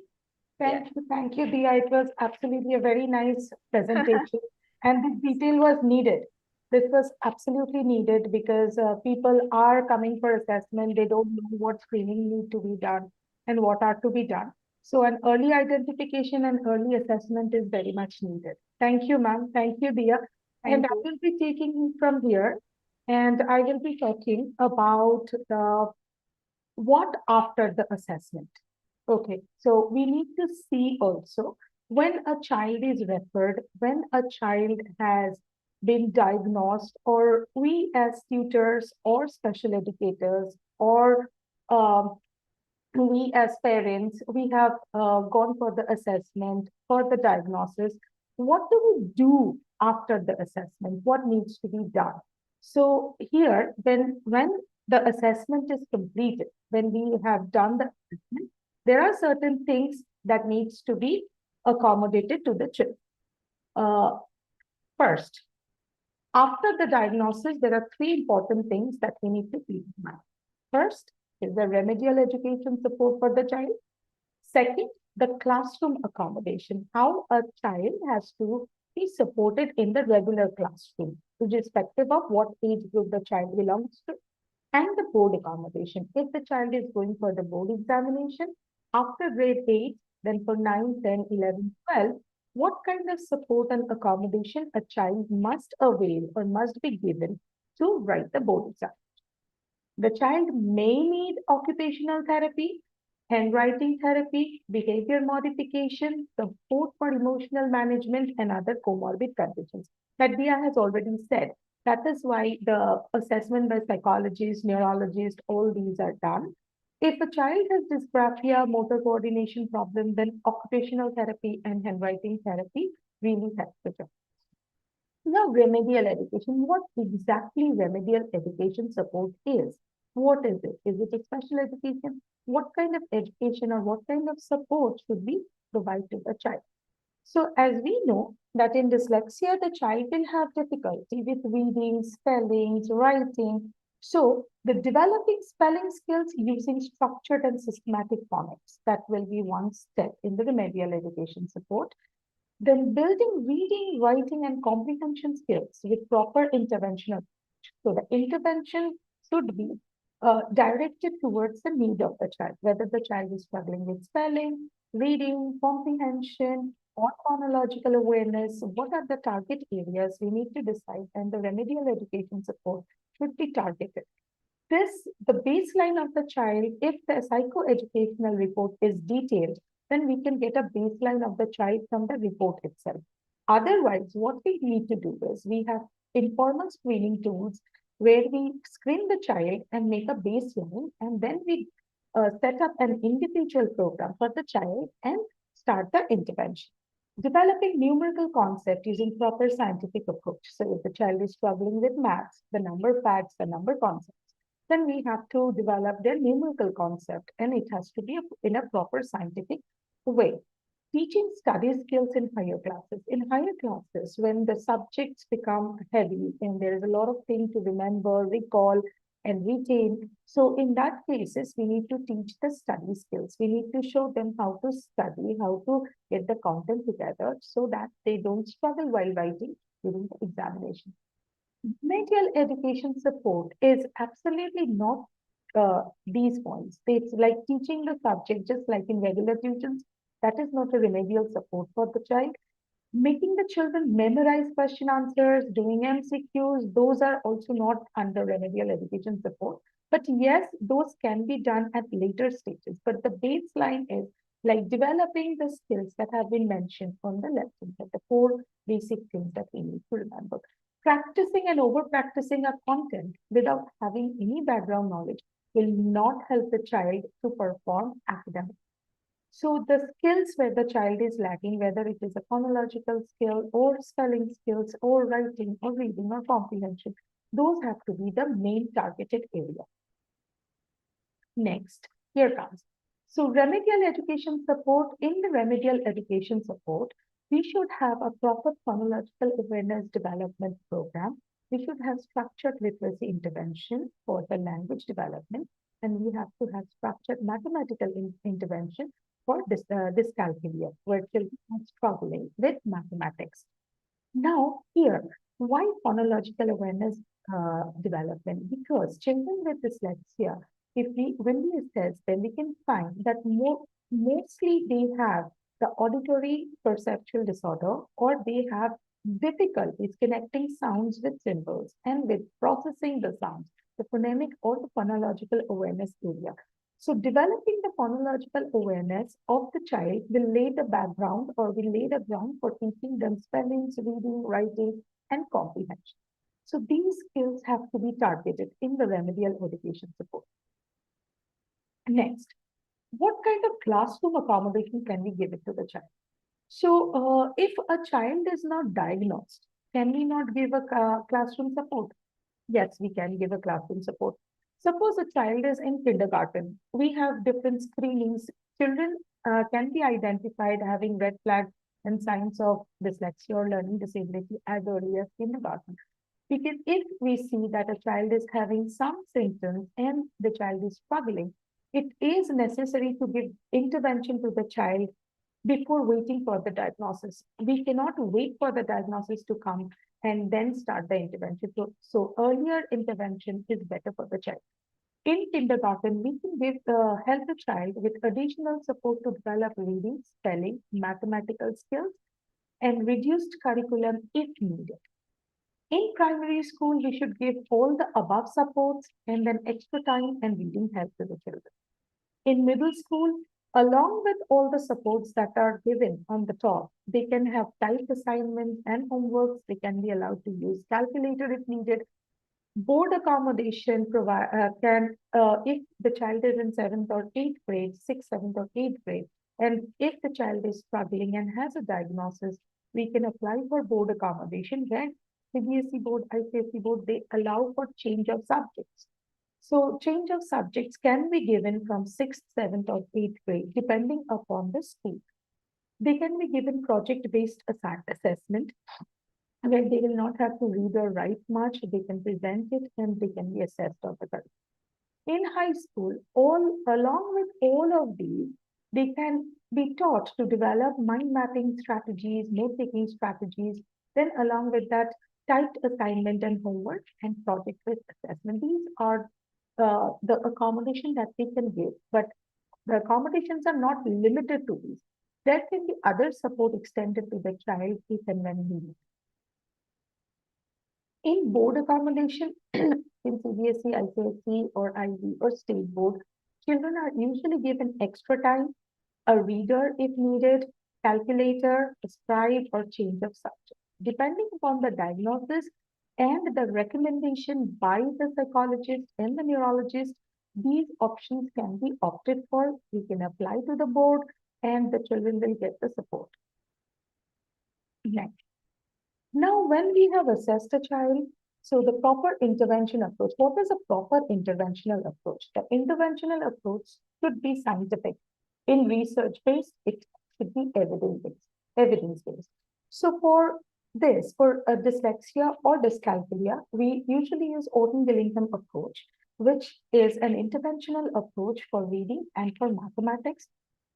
Yeah. Thank you, Dia. It was absolutely a very nice presentation, and this detail was needed. This was absolutely needed because people are coming for assessment. They don't know what screening need to be done and what are to be done. So an early identification and early assessment is very much needed. Thank you, ma'am. Thank you, Dia. And Thank I you. will be taking from here, and I will be talking about the what after the assessment. Okay, so we need to see also when a child is referred, when a child has been diagnosed, or we as tutors or special educators or we as parents, we have gone for the assessment, for the diagnosis. What do we do after the assessment? What needs to be done? So here, when the assessment is completed, when we have done the assessment, there are certain things that needs to be accommodated to the children. First, after the diagnosis, there are three important things that we need to keep in mind. First is the remedial education support for the child. Second, the classroom accommodation, how a child has to be supported in the regular classroom, irrespective of what age group the child belongs to, and the board accommodation. If the child is going for the board examination after grade 8, then for 9, 10, 11, 12, what kind of support and accommodation a child must avail or must be given to write the board exam. The child may need occupational therapy, handwriting therapy, behavior modification, support for emotional management, and other comorbid conditions that Dia has already said. That is why the assessment by psychologists, neurologists, all these are done. If a child has dysgraphia, motor coordination problem, then occupational therapy and handwriting therapy really helps the child. Now, remedial education. What exactly remedial education support is? What is it? Is it a special education? What kind of education or what kind of support should we provide to the child? So, as we know that in dyslexia, the child will have difficulty with reading, spellings, writing. So, the developing spelling skills using structured and systematic phonics, that will be one step in the remedial education support. Then building reading, writing, and comprehension skills with proper intervention approach. So the intervention should be directed towards the need of the child, whether the child is struggling with spelling, reading, comprehension, or chronological awareness. What are the target areas we need to decide, and the remedial education support should be targeted. The baseline of the child, if the psychoeducational report is detailed, then we can get a baseline of the child from the report itself. Otherwise, what we need to do is we have informal screening tools where we screen the child and make a baseline, and then we set up an individual program for the child and start the intervention. Developing numerical concept using proper scientific approach. So if the child is struggling with maths, the number facts, the number concepts, then we have to develop their numerical concept, and it has to be in a proper scientific way. Teaching study skills in higher classes. In higher classes, when the subjects become heavy and there is a lot of things to remember, recall, and retain. So in that cases, we need to teach the study skills. We need to show them how to study, how to get the content together so that they don't struggle while writing during the examination. Remedial education support is absolutely not these points. It's like teaching the subject just like in regular tuitions. That is not a remedial support for the child. Making the children memorize question answers, doing MCQs, those are also not under remedial education support. But yes, those can be done at later stages. But the baseline is like developing the skills that have been mentioned on the lesson, the four basic things that we need to remember. Practicing and over practicing a content without having any background knowledge will not help the child to perform academically. So the skills where the child is lacking, whether it is a phonological skill or spelling skills or writing or reading or comprehension, those have to be the main targeted area. Next, here comes. So remedial education support, in the remedial education support, we should have a proper phonological awareness development program. We should have structured literacy intervention for the language development, and we have to have structured mathematical intervention for dyscalculia, where children are struggling with mathematics. Now, here, why phonological awareness development? Because children with dyslexia, when we assess them, we can find that mostly they have the auditory perceptual disorder, or they have difficulties connecting sounds with symbols and with processing the sounds, the phonemic or the phonological awareness area. So developing the phonological awareness of the child will lay the background or will lay the ground for teaching them spellings, reading, writing, and comprehension. So these skills have to be targeted in the remedial education support. Next, what kind of classroom accommodation can we give it to the child? So if a child is not diagnosed, can we not give a classroom support? Yes, we can give a classroom support. Suppose a child is in kindergarten. We have different screenings. Children can be identified having red flags and signs of dyslexia or learning disability as early as kindergarten. Because if we see that a child is having some symptoms and the child is struggling, it is necessary to give intervention to the child before waiting for the diagnosis. We cannot wait for the diagnosis to come and then start the intervention. So earlier intervention is better for the child. In kindergarten, we can help the child with additional support to develop reading, spelling, mathematical skills, and reduced curriculum if needed. In primary school, we should give all the above supports and then extra time and reading help to the children. In middle school, along with all the supports that are given on the top, they can have typed assignments and homeworks. They can be allowed to use calculator if needed. Board accommodation if the child is in 7th or 8th grade, 6th, 7th or 8th grade, and if the child is struggling and has a diagnosis, we can apply for board accommodation where CBSE board, ICSE board, they allow for change of subjects. So change of subjects can be given from 6th, 7th or 8th grade, depending upon the school. They can be given project-based assessment, where they will not have to read or write much. They can present it and they can be assessed on the curriculum. In high school, along with all of these, they can be taught to develop mind mapping strategies, note-taking strategies, then along with that, typed assignment and homework and project-based assessment. These are the accommodation that they can give, but the accommodations are not limited to these. There can be other support extended to the child if and when needed. In board accommodation, in CBSE, ICSE, or IB, or state board, children are usually given extra time, a reader if needed, calculator, a scribe, or change of subject. Depending upon the diagnosis and the recommendation by the psychologist and the neurologist, these options can be opted for. We can apply to the board and the children will get the support. Next. Now, when we have assessed a child, so the proper intervention approach, what is a proper interventional approach? The interventional approach should be scientific. In research-based, it should be evidence-based. So for this, for dyslexia or dyscalculia, we usually use Orton-Gillingham approach. which is an interventional approach for reading and for mathematics.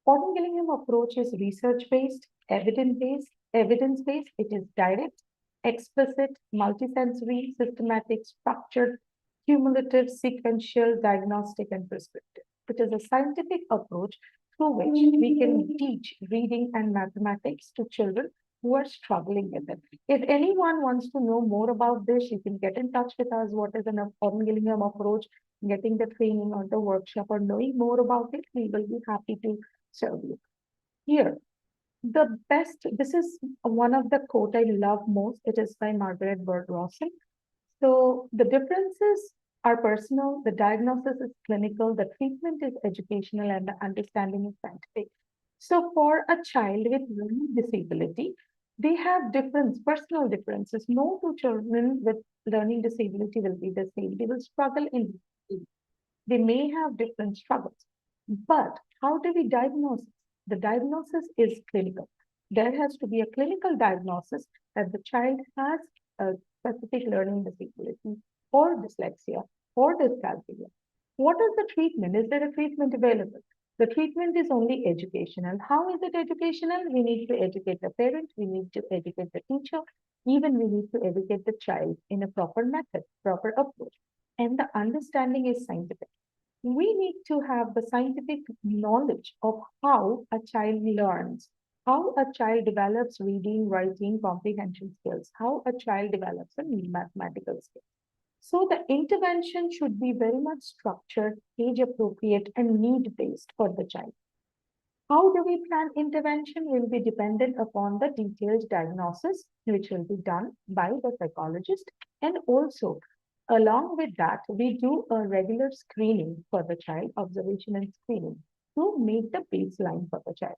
Gordon Gillingham approach is research-based, evidence-based. It is direct, explicit, multisensory, systematic, structured, cumulative, sequential, diagnostic, and prescriptive. It is a scientific approach through which we can teach reading and mathematics to children who are struggling with it. If anyone wants to know more about this, you can get in touch with us. What is an Gordon Gillingham approach? Getting the training or the workshop or knowing more about it, we will be happy to serve you. Here, this is one of the quote I love most. It is by Margaret Bird Rawson. So the differences are personal, the diagnosis is clinical, the treatment is educational, and the understanding is scientific. So for a child with learning disability, they have personal differences. No two children with learning disability will be the same. They will struggle in, they may have different struggles. But how do we diagnose? The diagnosis is clinical. There has to be a clinical diagnosis that the child has a specific learning disability or dyslexia or dyscalculia. What is the treatment? Is there a treatment available? The treatment is only educational. How is it educational? We need to educate the parent, we need to educate the teacher, even we need to educate the child in a proper method, proper approach. And the understanding is scientific. We need to have the scientific knowledge of how a child learns, how a child develops reading, writing, comprehension skills, how a child develops a mathematical skill. So the intervention should be very much structured, age appropriate, and need based for the child. How do we plan intervention will be dependent upon the detailed diagnosis, which will be done by the psychologist. And also, along with that, we do a regular screening for the child, observation and screening, to make the baseline for the child.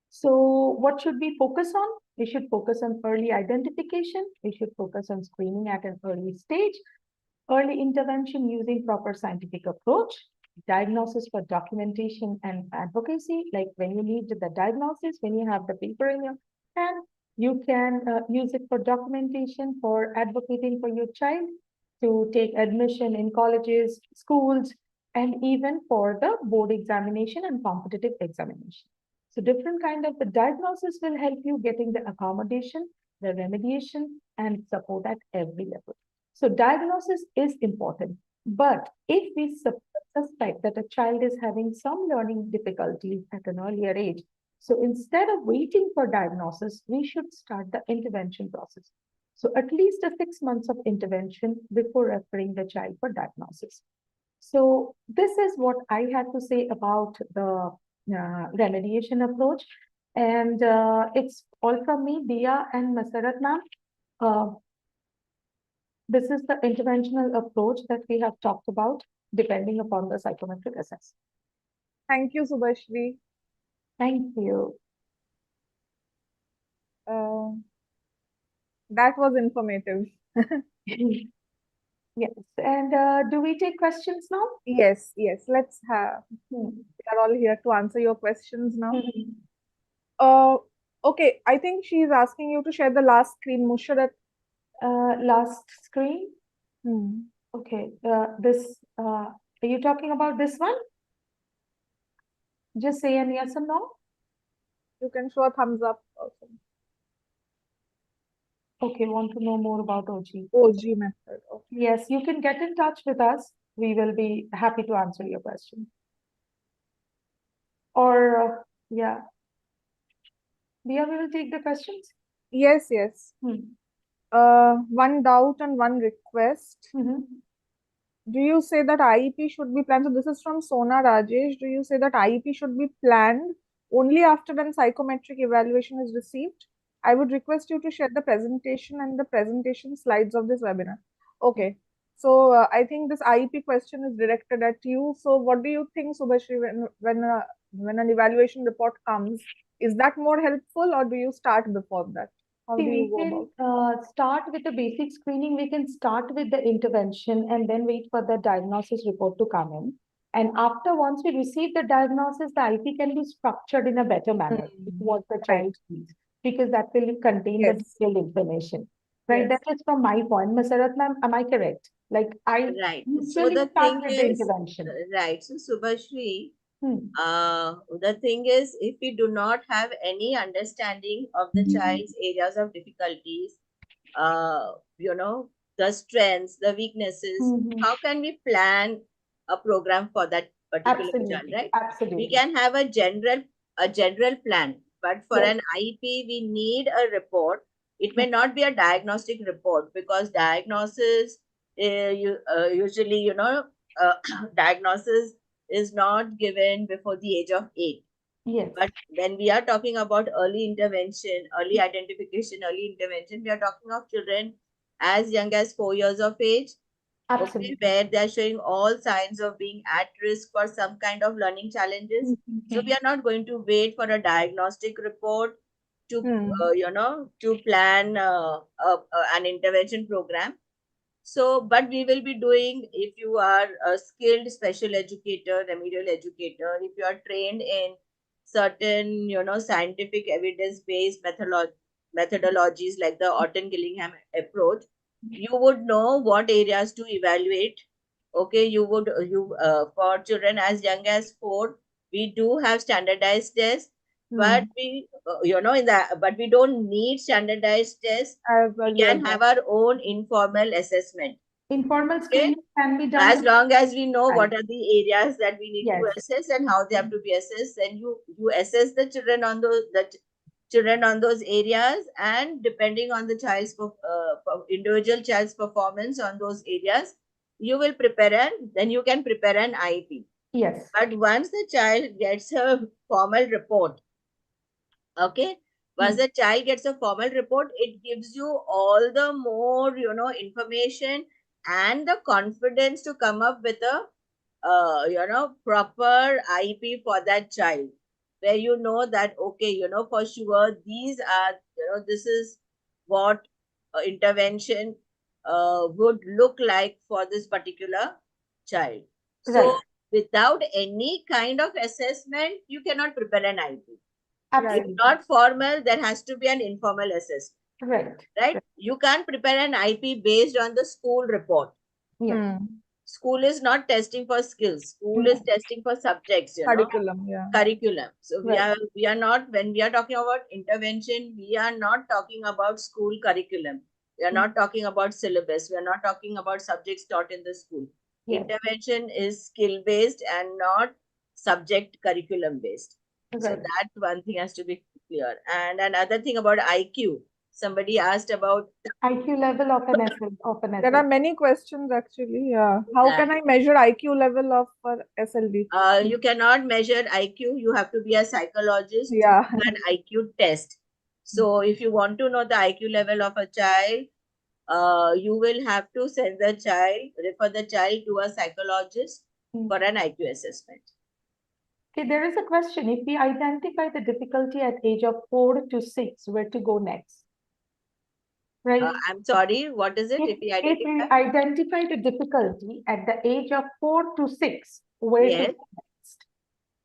So what should we focus on? We should focus on early identification. We should focus on screening at an early stage, early intervention using proper scientific approach, diagnosis for documentation and advocacy. Like when you need the diagnosis, when you have the paper in your hand, you can use it for documentation, for advocating for your child to take admission in colleges, schools, and even for the board examination and competitive examination. So different kind of the diagnosis will help you getting the accommodation, the remediation, and support at every level. So diagnosis is important, but if we suspect that a child is having some learning difficulties at an earlier age, so instead of waiting for diagnosis, we should start the intervention process. So at least 6 months of intervention before referring the child for diagnosis. So this is what I had to say about the remediation approach. And it's all from me, Dia and Masarat ma'am. This is the interventional approach that we have talked about, depending upon the psychometric assessment. Thank you, Subhashri. Thank you. That was informative. Yes, and do we take questions now? Yes, let's have. We are all here to answer your questions now. Okay, I think she's asking you to share the last screen, Musharat. Last screen. Hmm. Okay, are you talking about this one? Just say an yes or no. You can show a thumbs up also. Okay, want to know more about OG. OG method. Okay. Yes, you can get in touch with us. We will be happy to answer your question. Or, yeah. Dia, we will take the questions. Yes. One doubt and one request. Do you say that IEP should be planned? So this is from Sona Rajesh. Do you say that IEP should be planned only after when psychometric evaluation is received? I would request you to share the presentation and the presentation slides of this webinar. Okay. So I think this IEP question is directed at you. So what do you think, Subhashri, when an evaluation report comes, is that more helpful or do you start before that? How do you go about it? Start with the basic screening. We can start with the intervention and then wait for the diagnosis report to come in. And after, once we receive the diagnosis, the IP can be structured in a better manner, what the child needs, because that will contain the detailed information. right? Yes. That is from my point. Masarat ma'am, am I correct? Like I Right. So usually the start thing with the is, intervention. right. So Subhashri, Hmm. the thing is, if we do not have any understanding of the child's areas of difficulties, you know, the strengths, the weaknesses, Mhm. how can we plan a program for that particular child, Absolutely, right? We absolutely. can have a general plan, but for Yes. an IEP, we need a report. It may not be a diagnostic report because diagnosis, usually, diagnosis is not given before the age of 8. Yes, But when we are talking about early intervention, early identification, early intervention, we are talking of children as young as 4 years of age, okay, absolutely. where they are showing all signs of being at risk for some kind of learning challenges. So we Mhm. are not going to wait for a diagnostic report to, Hmm. to plan an intervention program. So, but we will be doing, if you are a skilled special educator, remedial educator, if you are trained in certain, scientific evidence-based methodologies like the Orton-Gillingham approach, you would know what areas to evaluate. Okay, for children as young as 4, we do have standardized tests, but Hmm. but we don't need standardized tests. As We earlier can done. have our own informal assessment. Informal Okay, screening can be done as with long as we know time. what are the areas that we need to Yes, assess and how they have to be assessed, and you assess the children on children on those areas, and depending on the individual child's performance on those areas, you will prepare then you can prepare an IEP. yes, But once the child gets a formal report, okay, once Hmm. the child gets a formal report, it gives you all the more information and the confidence to come up with a proper IEP for that child, where you know that, okay, for sure these are, this is what intervention would look like for this particular child. So right, without any kind of assessment, you cannot prepare an IEP. If Right. absolutely, not formal, there has to be an informal assessment, right, right? You can't prepare an IP based on the school report. yes, Hmm. School is not testing for skills. School is no, testing for subjects, Curriculum. Yeah. curriculum. So we right, are we are not, when we are talking about intervention, we are not talking about school curriculum. We are Hmm. not talking about syllabus. We are not talking about subjects taught in the school. yes, Intervention is skill based and not subject curriculum based. So right. that one thing has to be clear. And another thing about IQ. Somebody asked about IQ level of an There are SLD. many questions actually. Yeah. How that. can I measure IQ level of SLD? You cannot measure IQ. You have to be a psychologist to Yeah. do an IQ test. So if you want to know the IQ level of a child, you will have to refer the child to a psychologist Hmm. for an IQ assessment. Okay, there is a question. If we identify the difficulty at age of 4 to 6, where to go next? Right? I'm sorry, what is it? If, If we if identify? we identify the difficulty at the age of 4 to 6, where to Yes. go next?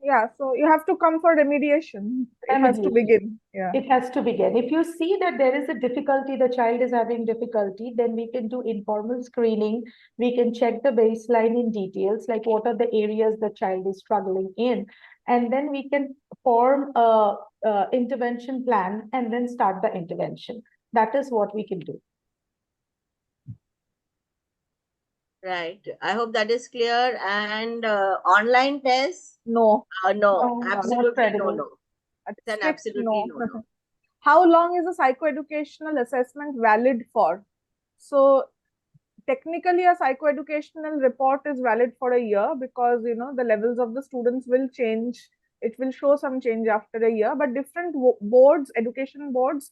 Yeah. So you have to come for remediation. It has to Remediation. begin. Yeah. It has to begin. If you see that there is a difficulty, the child is having difficulty, then we can do informal screening. We can check the baseline in details, like what are the areas the child is struggling in. And then we can form a intervention plan and then start the intervention. That is what we can do. Right. I hope that is clear. And online tests? No. No, No, not absolutely no, credible. no. A It's an strict absolutely no. no, no. How long is a psychoeducational assessment valid for? So technically a psychoeducational report is valid for a year because the levels of the students will change. It will show some change after a year, but different boards, education boards,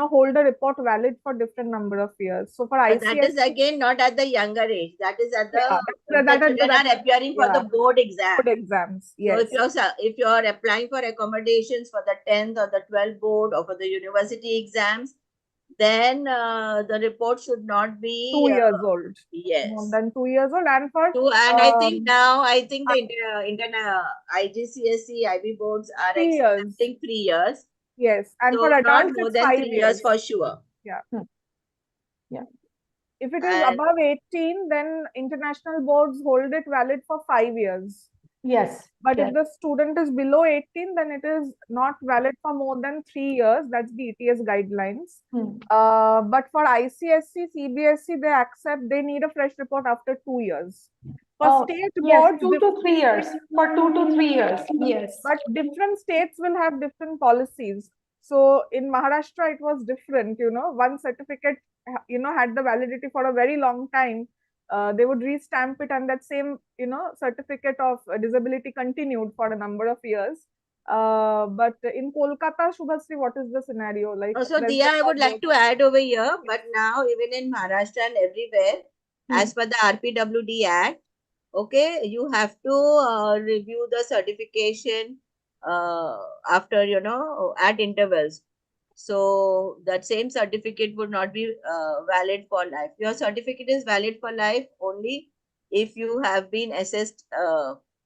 hold a report valid for different number of years. So for But that is ICSE, again not at the younger age. That is at yeah, if the children that are appearing for yeah, the board exam. board exams, So yes. if you're applying for accommodations for the 10th or the 12th board or for the university exams, then the report should not be 2 years old, more yes. than 2 years old, and for So, and I think um, now the internal IGCSE IB boards are 3 years, accepting 3 years. yes, and for So not adults more it's than 5 3 years years. for sure. Yeah. Hmm. If it is And above 18, then international boards hold it valid for 5 years. Yes. But yes. if the student is below 18, then it is not valid for more than 3 years. That's the ETS guidelines. Hmm. But for ICSC, CBSE, they need a fresh report after 2 years. For Oh, state yes, boards, 2 to 3 years. For 2 to 3 years. Yes. but different states will have different policies. So in Maharashtra, it was different. One certificate, had the validity for a very long time. They would restamp it, and that same, certificate of disability continued for a number of years. But in Kolkata, Shubhasri, what is the scenario like? also, West Dia, I Bengal would like board? to add over here, but now even in Maharashtra and everywhere, Hmm. as per the RPWD Act, okay, you have to review the certification after, at intervals. So that same certificate would not be valid for life. Your certificate is valid for life only if you have been assessed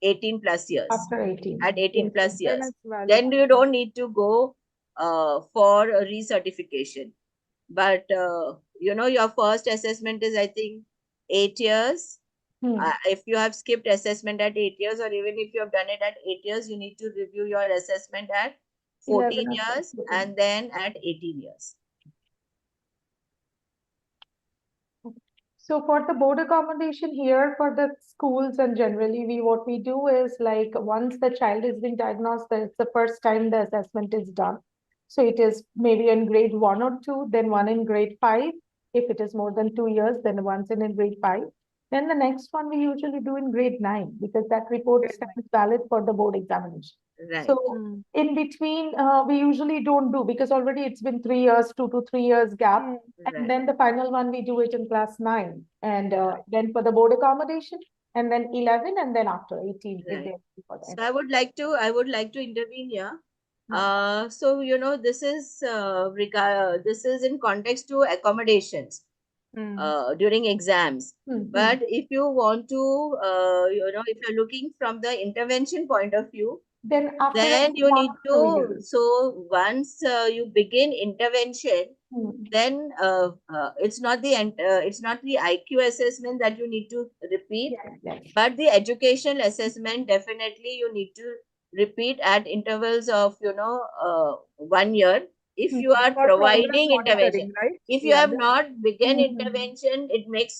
18 plus years. After 18. At 18 Yes. plus Then years. it's valid. Then you don't need to go for a recertification. But your first assessment is, I think, 8 years. Hmm. If you have skipped assessment at 8 years, or even if you have done it at 8 years, you need to review your assessment at 14 11 or years 14. and then at 18 years. So for the board accommodation here for the schools and generally what we do is like once the child is being diagnosed, that's the first time the assessment is done. So it is maybe in grade 1 or 2, then one in grade 5. If it is more than 2 years, then once in grade 5. Then the next one we usually do in grade 9 because that report Grade stands valid for the board examination. Right. So Hmm. in between, we usually don't do because already it's been 3 years, 2 to 3 years gap. Hmm. Right. And then the final one, we do it in class 9. And then for the board accommodation, and then 11, and then after 18, if Right. they for So that. I would like to intervene here. Hmm. So this is this is in context to accommodations Hmm. during exams. Hmm. But if you want to, if you're looking from the intervention point of view, Then after then you need we do to. it. So once you begin intervention, Hmm. then it's not the IQ assessment that you need to repeat, Yes, yes. but the educational assessment definitely you need to repeat at intervals of 1 year if Hmm. you are For progress providing intervention. monitoring, right? If you Yeah, have not begun Mhm. intervention, it makes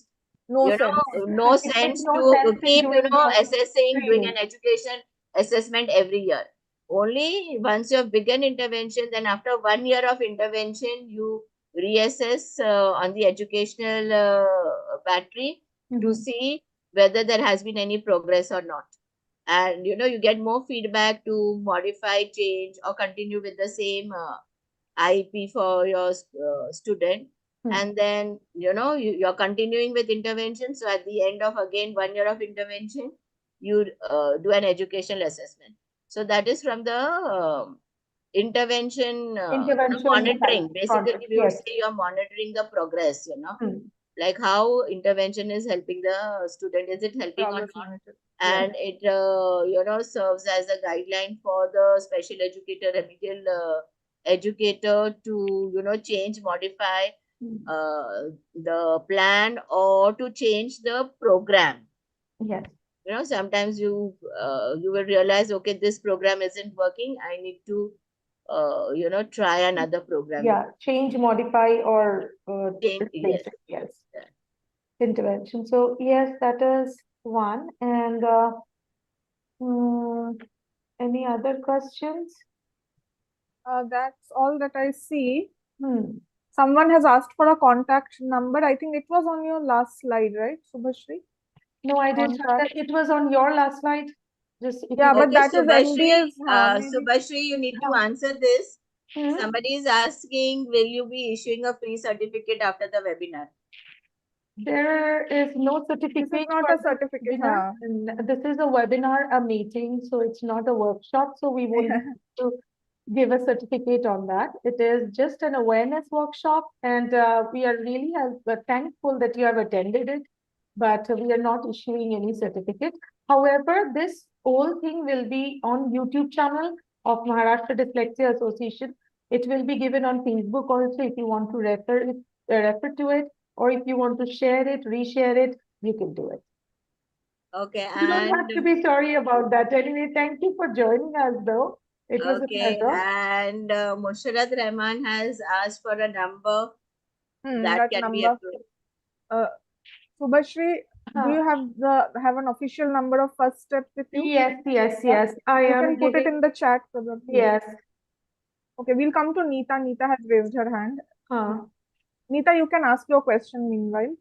no sense. no It makes sense no to sense in keep doing the assessing, doing training. an education assessment every year. Only once you have begun intervention, then after 1 year of intervention, you reassess on the educational battery to Mhm. see whether there has been any progress or not. And you get more feedback to modify, change, or continue with the same IEP for your student. Hmm. And then you're continuing with intervention. So at the end of again 1 year of intervention, you do an educational assessment. So that is from the intervention Intervention monitoring. side Basically, context, we would yes. say you're monitoring the progress. Hmm. Like how intervention is helping the student. Is it helping or Progress not? monitoring. And it serves as a guideline for the special educator, remedial educator to change, modify Hmm. the plan or to change the program. Yes. Sometimes you will realize, okay, this program isn't working, I need to try another program. Yeah, change, modify, or Change, replace yes. it. Yes. Yeah. Intervention. So yes, that is one. And any other questions? That's all that I see. Hmm. Someone has asked for a contact number. I think it was on your last slide, right, Subhashri? No, I didn't have Contact. that. It was on your last slide. Just if Yeah, you but Okay, that is Subhashri, MD's. Maybe. Subhashri, you need to answer this. Hmm. Somebody is asking, will you be issuing a free certificate after the webinar? There is no certificate This is not for a this certificate. webinar. And this is a webinar, a meeting, so it's not a workshop. So we won't be able to give a certificate on that. It is just an awareness workshop, and we are really thankful that you have attended it, but we are not issuing any certificate. However, this whole thing will be on YouTube channel of Maharashtra Dyslexia Association. It will be given on Facebook also if you want to refer to it, or if you want to share it, reshare it, you can do it. Okay, You don't have to be sorry about that. Anyway, thank you for joining us, though. It was a pleasure. And Mushrat Rahman has asked for a number that that can be number. approved. Subhashri, do you have an official number of first step with you? Yes. I You am can put it in the chat. Probably. Yes. Okay, we'll come to Neeta. Neeta has raised her hand. Huh. Neeta, you can ask your question meanwhile.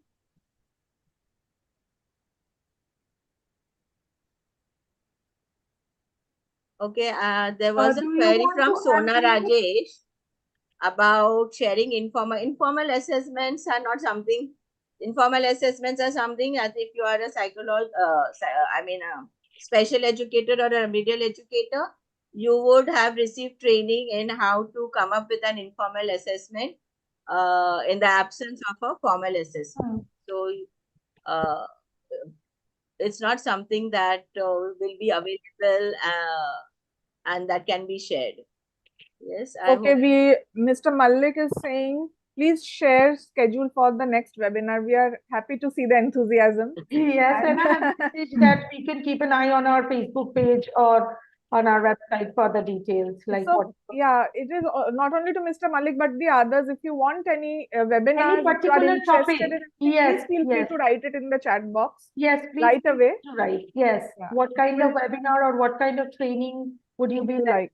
Okay, there was a do you query want from to Sona unmute? Rajesh about sharing informal assessments are not something. Informal assessments are something that if you are a special educator or a remedial educator, you would have received training in how to come up with an informal assessment in the absence of a formal assessment. So it's not something that will be available and that can be shared. Yes. Mr. Malik is saying, please share schedule for the next webinar. We are happy to see the enthusiasm. Yes, and I have messaged that we can keep an eye on our Facebook page or on our website for the details. Yeah, it is not only to Mr. Malik, but the others. If you want any webinars, any particular topic, please feel free to write it in the chat box. Yes, please right away. Right. Yes. Yeah. What kind of webinar or what kind of training would you be like?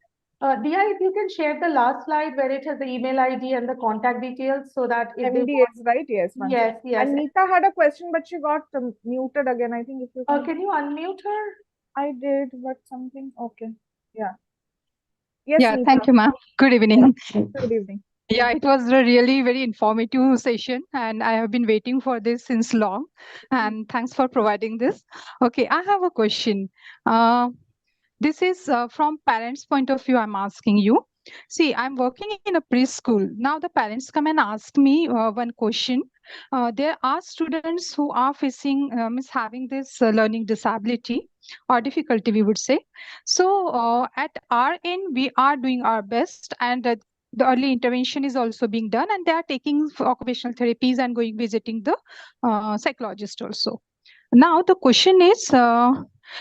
Dia, if you can share the last slide where it has the email ID and the contact details so that if MDs, right? Yes. Yes. And Neeta had a question, but she got muted again. I think if you can you unmute her? I did, but something. Okay. Yeah. Yes. Yeah. Neeta. Thank you, ma'am. Good evening. Good evening. Yeah, it was a really very informative session, and I have been waiting for this since long. And thanks for providing this. Okay, I have a question. This is from parents' point of view. I'm asking you. See, I'm working in a preschool. Now the parents come and ask me one question. There are students who are facing, having this learning disability or difficulty, we would say. So at our end, we are doing our best, and the early intervention is also being done, and they are taking occupational therapies and going visiting the psychologist also. Now the question is,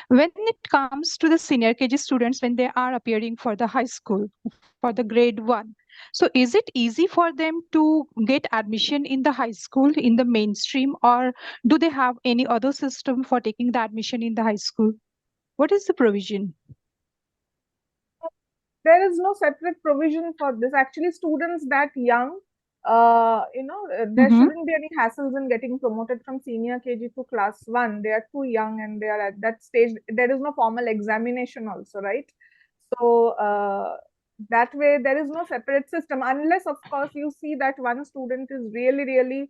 when it comes to the senior KG students, when they are appearing for the high school, for the grade 1, so is it easy for them to get admission in the high school, in the mainstream, or do they have any other system for taking the admission in the high school? What is the provision? There is no separate provision for this. Actually, students that young, there shouldn't be any hassles in getting promoted from senior KG to class 1. They are too young and they are at that stage. There is no formal examination also, right? So that way, there is no separate system, unless, of course, you see that one student is really,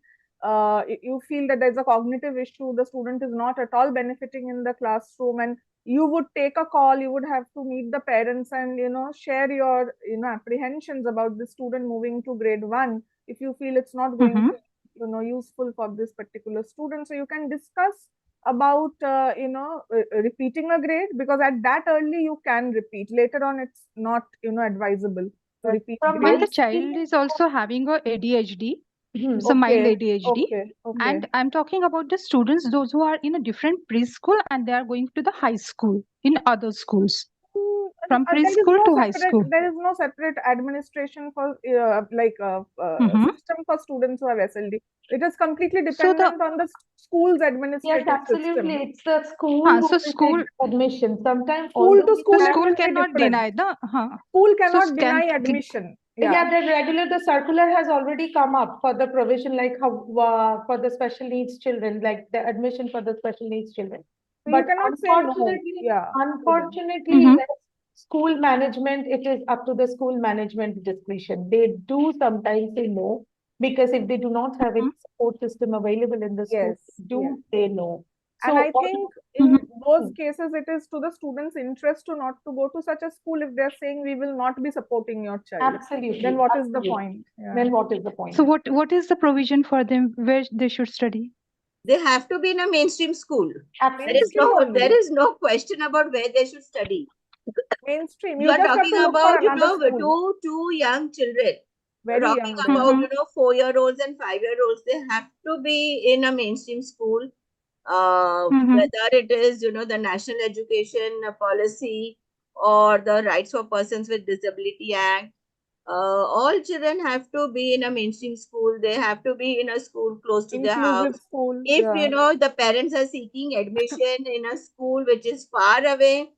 you feel that there's a cognitive issue, the student is not at all benefiting in the classroom, and you would take a call, you would have to meet the parents and, share your, apprehensions about the student moving to grade 1. If you feel it's not going to, useful for this particular student. So you can discuss about, repeating a grade, because at that early you can repeat. Later on, it's not, advisable to repeat. When the child is also having a ADHD, it's a mild ADHD. And I'm talking about the students, those who are in a different preschool and they are going to the high school in other schools. From preschool to high school. There is no separate administration for system for students who have SLD. It is completely dependent on the school's administrative Yes, absolutely. system. It's the school so school admission. Sometimes school to school, so school cannot deny the school cannot deny admission. Yeah, the circular has already come up for the provision, like how for the special needs children, like the admission for the special needs children. So but you cannot unfortunately, say no. Unfortunately, school management, it is up to the school management discretion. They do sometimes say no, because if they do not have a support system available in the school, say no. And I think in those cases, it is to the students' interest to not to go to such a school if they're saying we will not be supporting your child. Absolutely. Then what is the point? Then what is the point? So what is the provision for them where they should study? They have to be in a mainstream school. Absolutely. There is no question about where they should study. Mainstream. You are talking about two young children. Very talking young. about, Mhm. 4-year-olds and 5-year-olds, they have to be in a mainstream school. Mhm. Whether it is, the national education policy or the Rights for Persons with Disability Act, all children have to be in a mainstream school. They have to be in a school close to their Inclusive house. school. If Yeah. the parents are seeking admission in a school which is far away,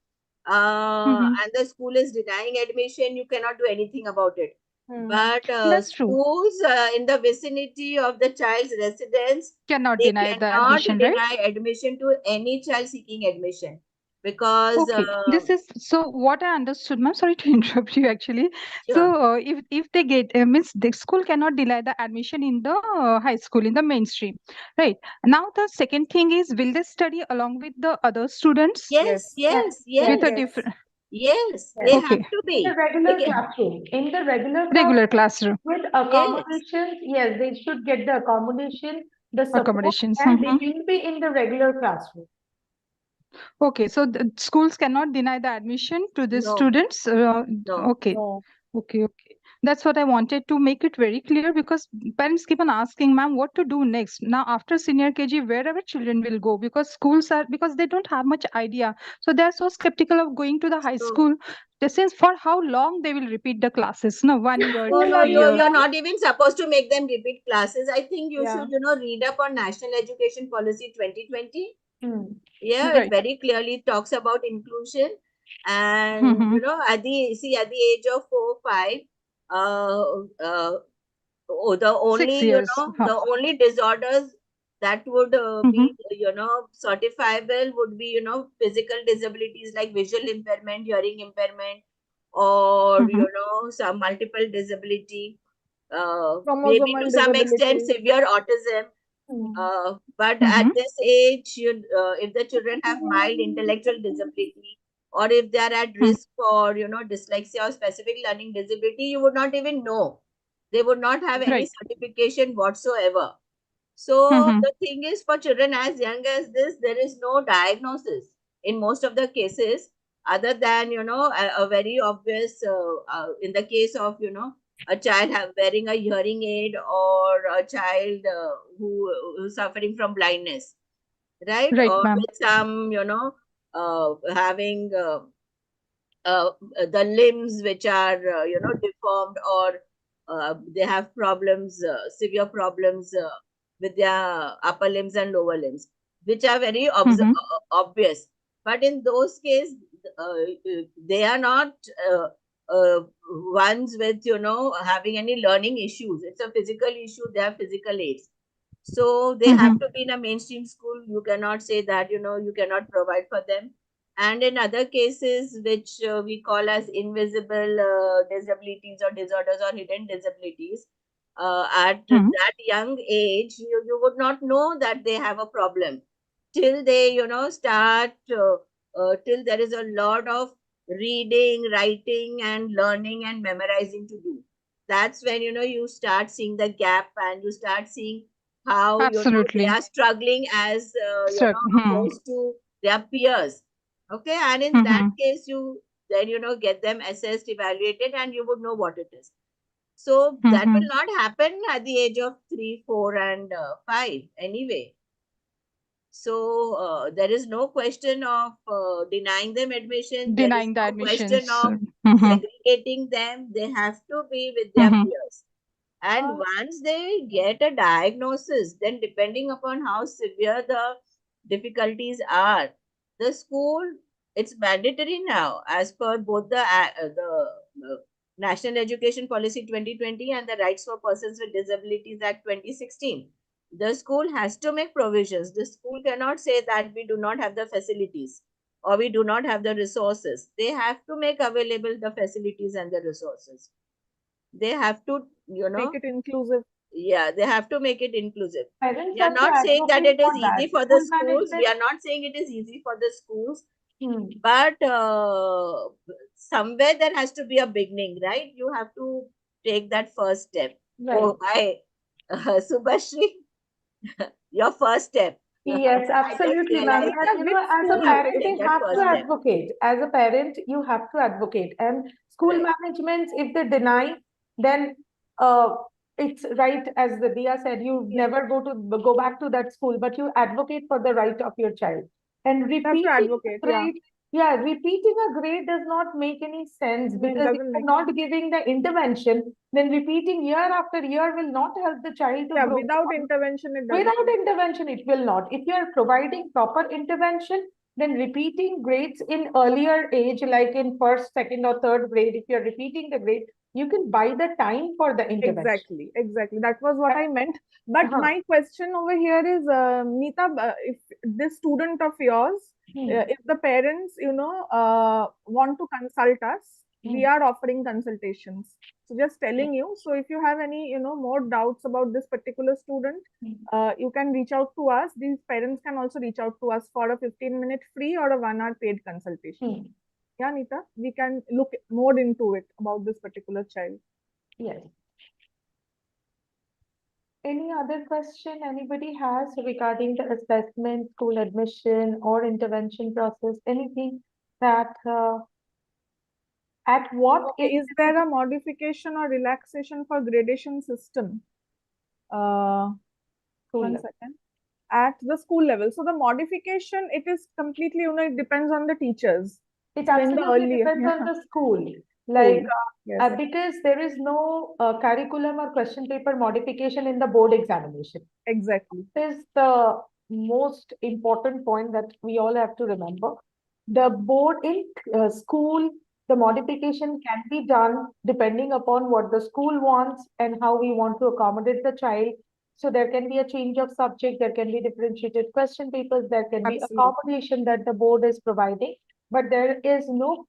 Mhm. and the school is denying admission, you cannot do anything about it. Hmm. But That's true. schools in the vicinity of the child's residence, Cannot they deny the cannot admission, right? deny admission to any child seeking admission, because Okay, this is so what I understood, ma'am. Sorry to interrupt you actually. So sure. if they get means the school cannot deny the admission in the high school in the mainstream, right? Now the second thing is, will they study along with the other students Yes, Yes. yes, with Yes. a yes, different? yes. Yes. They have Okay, to In the be. regular classroom, in the regular regular classroom classroom with Yes. accommodations, yes, they should get the accommodation, the support, accommodations. and they will be in the regular classroom. Okay, so the schools cannot deny the admission to the No, students. no. Okay, No. okay. That's what I wanted to make it very clear, because parents keep on asking, ma'am, what to do next? Now, after senior KG, wherever children will go, because schools are, because they don't have much idea. So they are so skeptical of going to the high So, school. Since for how long they will repeat the classes? No, 1 year, no, School no, 2 years. you're not even supposed to make them repeat classes. I think you Yeah. should, read up on National Education Policy 2020. Hmm. Yeah, it Right. very clearly talks about inclusion. And, Mm-hmm. at the age of 4, 5, uh, uh, the 6 years. the only disorders that would Mm-hmm. be, certifiable would be, physical disabilities like visual impairment, hearing impairment, or, Mm-hmm. some multiple disability, maybe Chromosomal to some extent disabilities. severe autism. Hmm. But Mm-hmm. at this age, if the children have mild intellectual disability, or if they are at risk for, dyslexia or specific learning disability, you would not even know. They would not have any Right. certification whatsoever. So Mm-hmm. the thing is, for children as young as this, there is no diagnosis in most of the cases, other than, a very obvious, in the case of, a child wearing a hearing aid, or a child who's suffering from blindness, right? Right, Or ma'am. with some, having the limbs which are, deformed, or they have problems, severe problems with their upper limbs and lower limbs, which are very Mm-hmm. obvious. But in those cases, they are not ones with, having any learning issues. It's a physical issue. They have physical aids. So they have Mm-hmm. to be in a mainstream school. You cannot say that, you cannot provide for them. And in other cases, which we call as invisible disabilities or disorders or hidden disabilities, at Mm-hmm. that young age, you would not know that they have a problem till they, start, till there is a lot of reading, writing, and learning and memorizing to do. That's when, you start seeing the gap, and you start seeing how, they Absolutely. are struggling as, Hmm. opposed to their peers. Okay, and in that Mm-hmm. case, you then, get them assessed, evaluated, and you would know what it is. So that Mm-hmm. will not happen at the age of 3, 4, and 5 anyway. So there is no question of denying them admission. There is Denying the no question admissions. of Mm-hmm. segregating them. They have to be with their Mm-hmm. peers. And Uh, once they get a diagnosis, then depending upon how severe the difficulties are, the school, it's mandatory now, as per both the National Education Policy 2020 and the Rights for Persons with Disabilities Act 2016. The school has to make provisions. The school cannot say that we do not have the facilities or we do not have the resources. They have to make available the facilities and the resources. They have to, make it inclusive. yeah, they have to make it inclusive. Parents We are have to not saying that advocate it for is that. easy for the School schools. We management. are not saying it is easy for the schools, Hmm. but somewhere there has to be a beginning, right? You have to take that first step. Right. Oh, hi, Subhashri, your first step. Yes, I just absolutely, ma'am. realized And that With as a you school, have to parent, if take they that have to first step. advocate. As a parent, you have to advocate. And school Right. managements, if they deny, then it's right, as the Dia said, you never go back to that school, but you advocate for the right of your child. And You have to repeating advocate, a yeah. grade, yeah, repeating a grade does not make any sense, It because if doesn't you're make not giving the intervention, then repeating year after year will not help the child to Yeah, grow. without intervention, it doesn't. Without intervention, it will not. If you are providing proper intervention, then repeating grades in earlier age, like in first, second, or third grade, if you're repeating the grade, you can buy the time for the intervention. Exactly. That was what I meant. But Uh-huh. my question over here is, Neeta, if this student of yours, if the parents, want to consult us, we are offering consultations. So just telling you. So if you have any, more doubts about this particular student, you can reach out to us. These parents can also reach out to us for a 15-minute free or a 1-hour paid consultation. Yeah, Neeta, we can look more into it about this particular child. Yes. Any other question anybody has regarding the assessment, school admission, or intervention process? Anything that at what age? Is there a modification or relaxation for gradation system? One second. At the school level. So the modification, it is completely, it depends on the teachers. It So in the absolutely earlier, depends on yeah. the school. Like, Yes. because there is no curriculum or question paper modification in the board examination. Exactly. This is the most important point that we all have to remember. The board in school, the modification can be done depending upon what the school wants and how we want to accommodate the child. So there can be a change of subject, there can be differentiated question papers, there can be Absolutely. accommodation that the board is providing, but there is no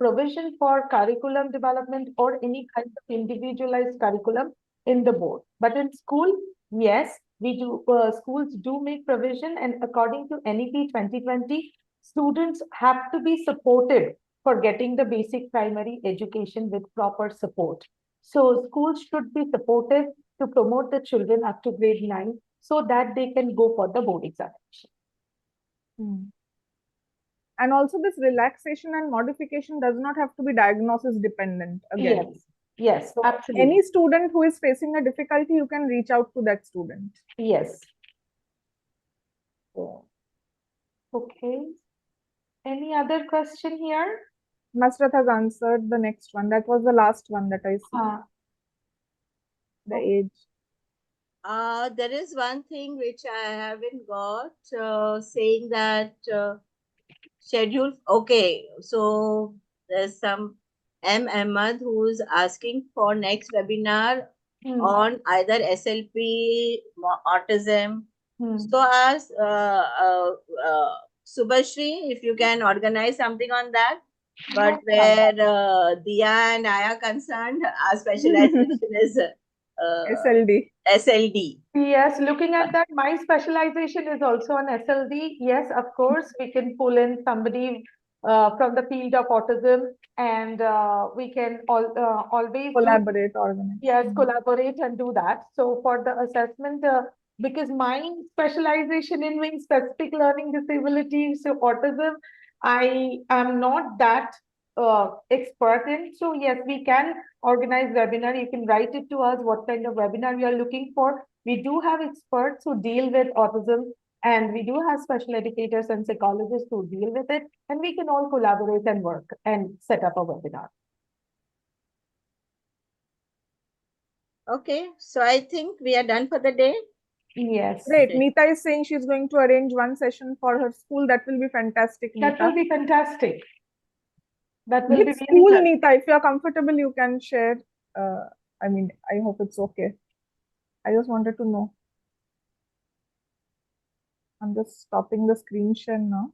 provision for curriculum development or any kind of individualized curriculum in the board. But in school, yes, we do. Schools do make provision, and according to NEP 2020, students have to be supported for getting the basic primary education with proper support. So schools should be supportive to promote the children up to grade 9 so that they can go for the board examination. And also this relaxation and modification does not have to be diagnosis dependent again. Yes, So absolutely. any student who is facing a difficulty, you can reach out to that student. Yes. Okay. Any other question here? Masrat has answered the next one. That was the last one that I see. The age. There is one thing which I haven't got, saying that schedule. Okay, so there's some M. Ahmad who's asking for next webinar on either SLP, autism. So as Subhashri, if you can organize something on that. But where Dia and I are concerned, our specialization is SLD. SLD. Yes, looking at that, my specialization is also on SLD. Yes, of course, we can pull in somebody from the field of autism, and we can always collaborate, organize. Yes, collaborate and do that. So for the assessment, because my specialization in being specific learning disability, so autism, I am not that expert in. So yes, we can organize webinar. You can write it to us what kind of webinar you are looking for. We do have experts who deal with autism, and we do have special educators and psychologists who deal with it, and we can all collaborate and work and set up a webinar. Okay, so I think we are done for the day. Yes. Great. Neeta is saying she's going to arrange one session for her school. That will be fantastic, Neeta. That will be fantastic. That will Which be school, really Neeta? If you're comfortable, you can share. I mean, I hope it's okay. I just wanted to know. I'm just stopping the screen share now.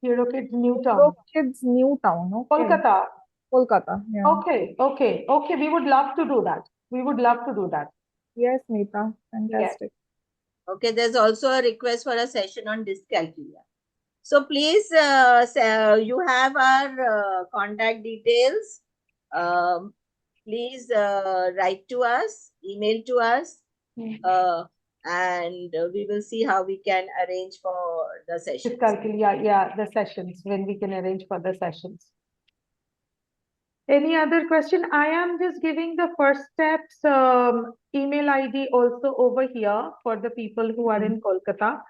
Eurokids Newtown. Eurokids Newtown. Okay. Kolkata. Kolkata. Yeah. Okay. We would love to do that. We would love to do that. Yes, Neeta. Fantastic. Yes. Okay, there's also a request for a session on dyscalculia. So please, you have our contact details. Please write to us, email to us, and we will see how we can arrange for the sessions. Yeah, the sessions, when we can arrange for the sessions. Any other question? I am just giving the first steps email ID also over here for the people who are in Kolkata.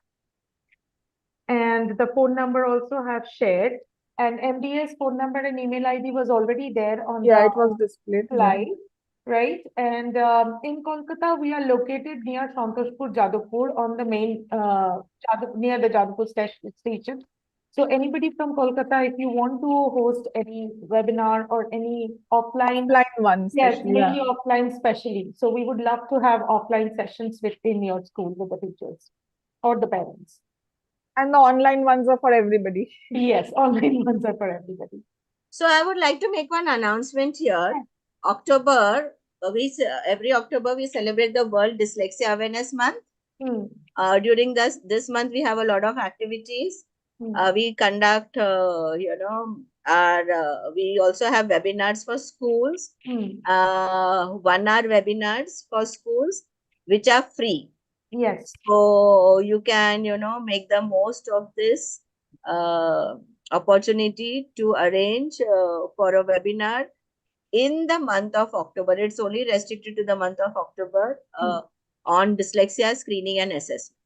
And the phone number also have shared. And MDA's phone number and email ID was already there on Yeah, the it was displayed. Yeah. slide, right? And in Kolkata, we are located near Santoshpur, Jadavpur on the main, near the Jadavpur station. So anybody from Kolkata, if you want to host any webinar or any offline, Offline one, yes, especially. mainly offline specially. So we would love to have offline sessions within your school with the teachers or the parents. And the online ones are for everybody. Yes, online ones are for everybody. So I would like to make one announcement here. October, every October we celebrate the World Dyslexia Awareness Month. During this month we have a lot of activities. We conduct, we also have webinars for schools, 1 hour webinars for schools, which are free. Yes. So you can, make the most of this opportunity to arrange for a webinar in the month of October. It's only restricted to the month of October on dyslexia screening and assessment.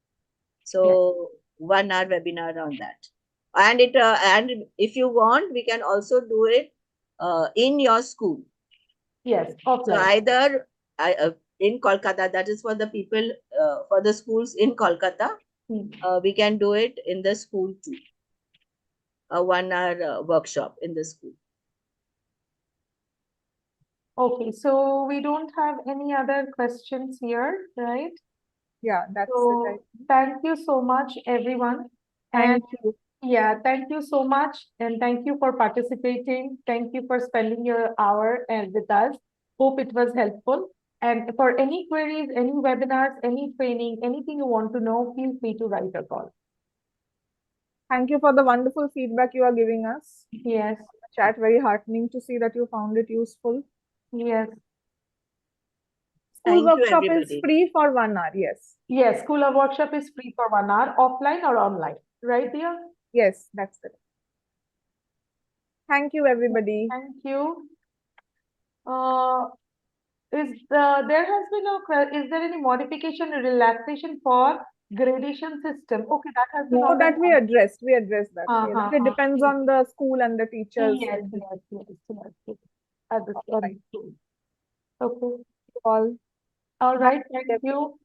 So 1 hour webinar on that. And and if you want, we can also do it in your school. Yes, So offline. either in Kolkata, that is for the people, for the schools in Kolkata, we can do it in the school too. A 1 hour workshop in the school. Okay, so we don't have any other questions here, right? Yeah, that's So it. thank you so much, everyone. Thank you. Yeah, thank you so much. And thank you for participating. Thank you for spending your hour with us. Hope it was helpful. And for any queries, any webinars, any training, anything you want to know, feel free to write a call. Thank you for the wonderful feedback you are giving us. Yes. Chat, very heartening to see that you found it useful. Yes. School Thank you, workshop is everybody. free for 1 hour, yes. Yes, school or workshop is free for 1 hour, offline or online, right, dear? Yes, that's it. Thank you, everybody. Thank you. There has been is there any modification or relaxation for gradation system? Okay, that has been No, already that we addressed that. Uh-huh, It depends on the school and the teachers. yes. At the school. Okay. All All right. Thank you.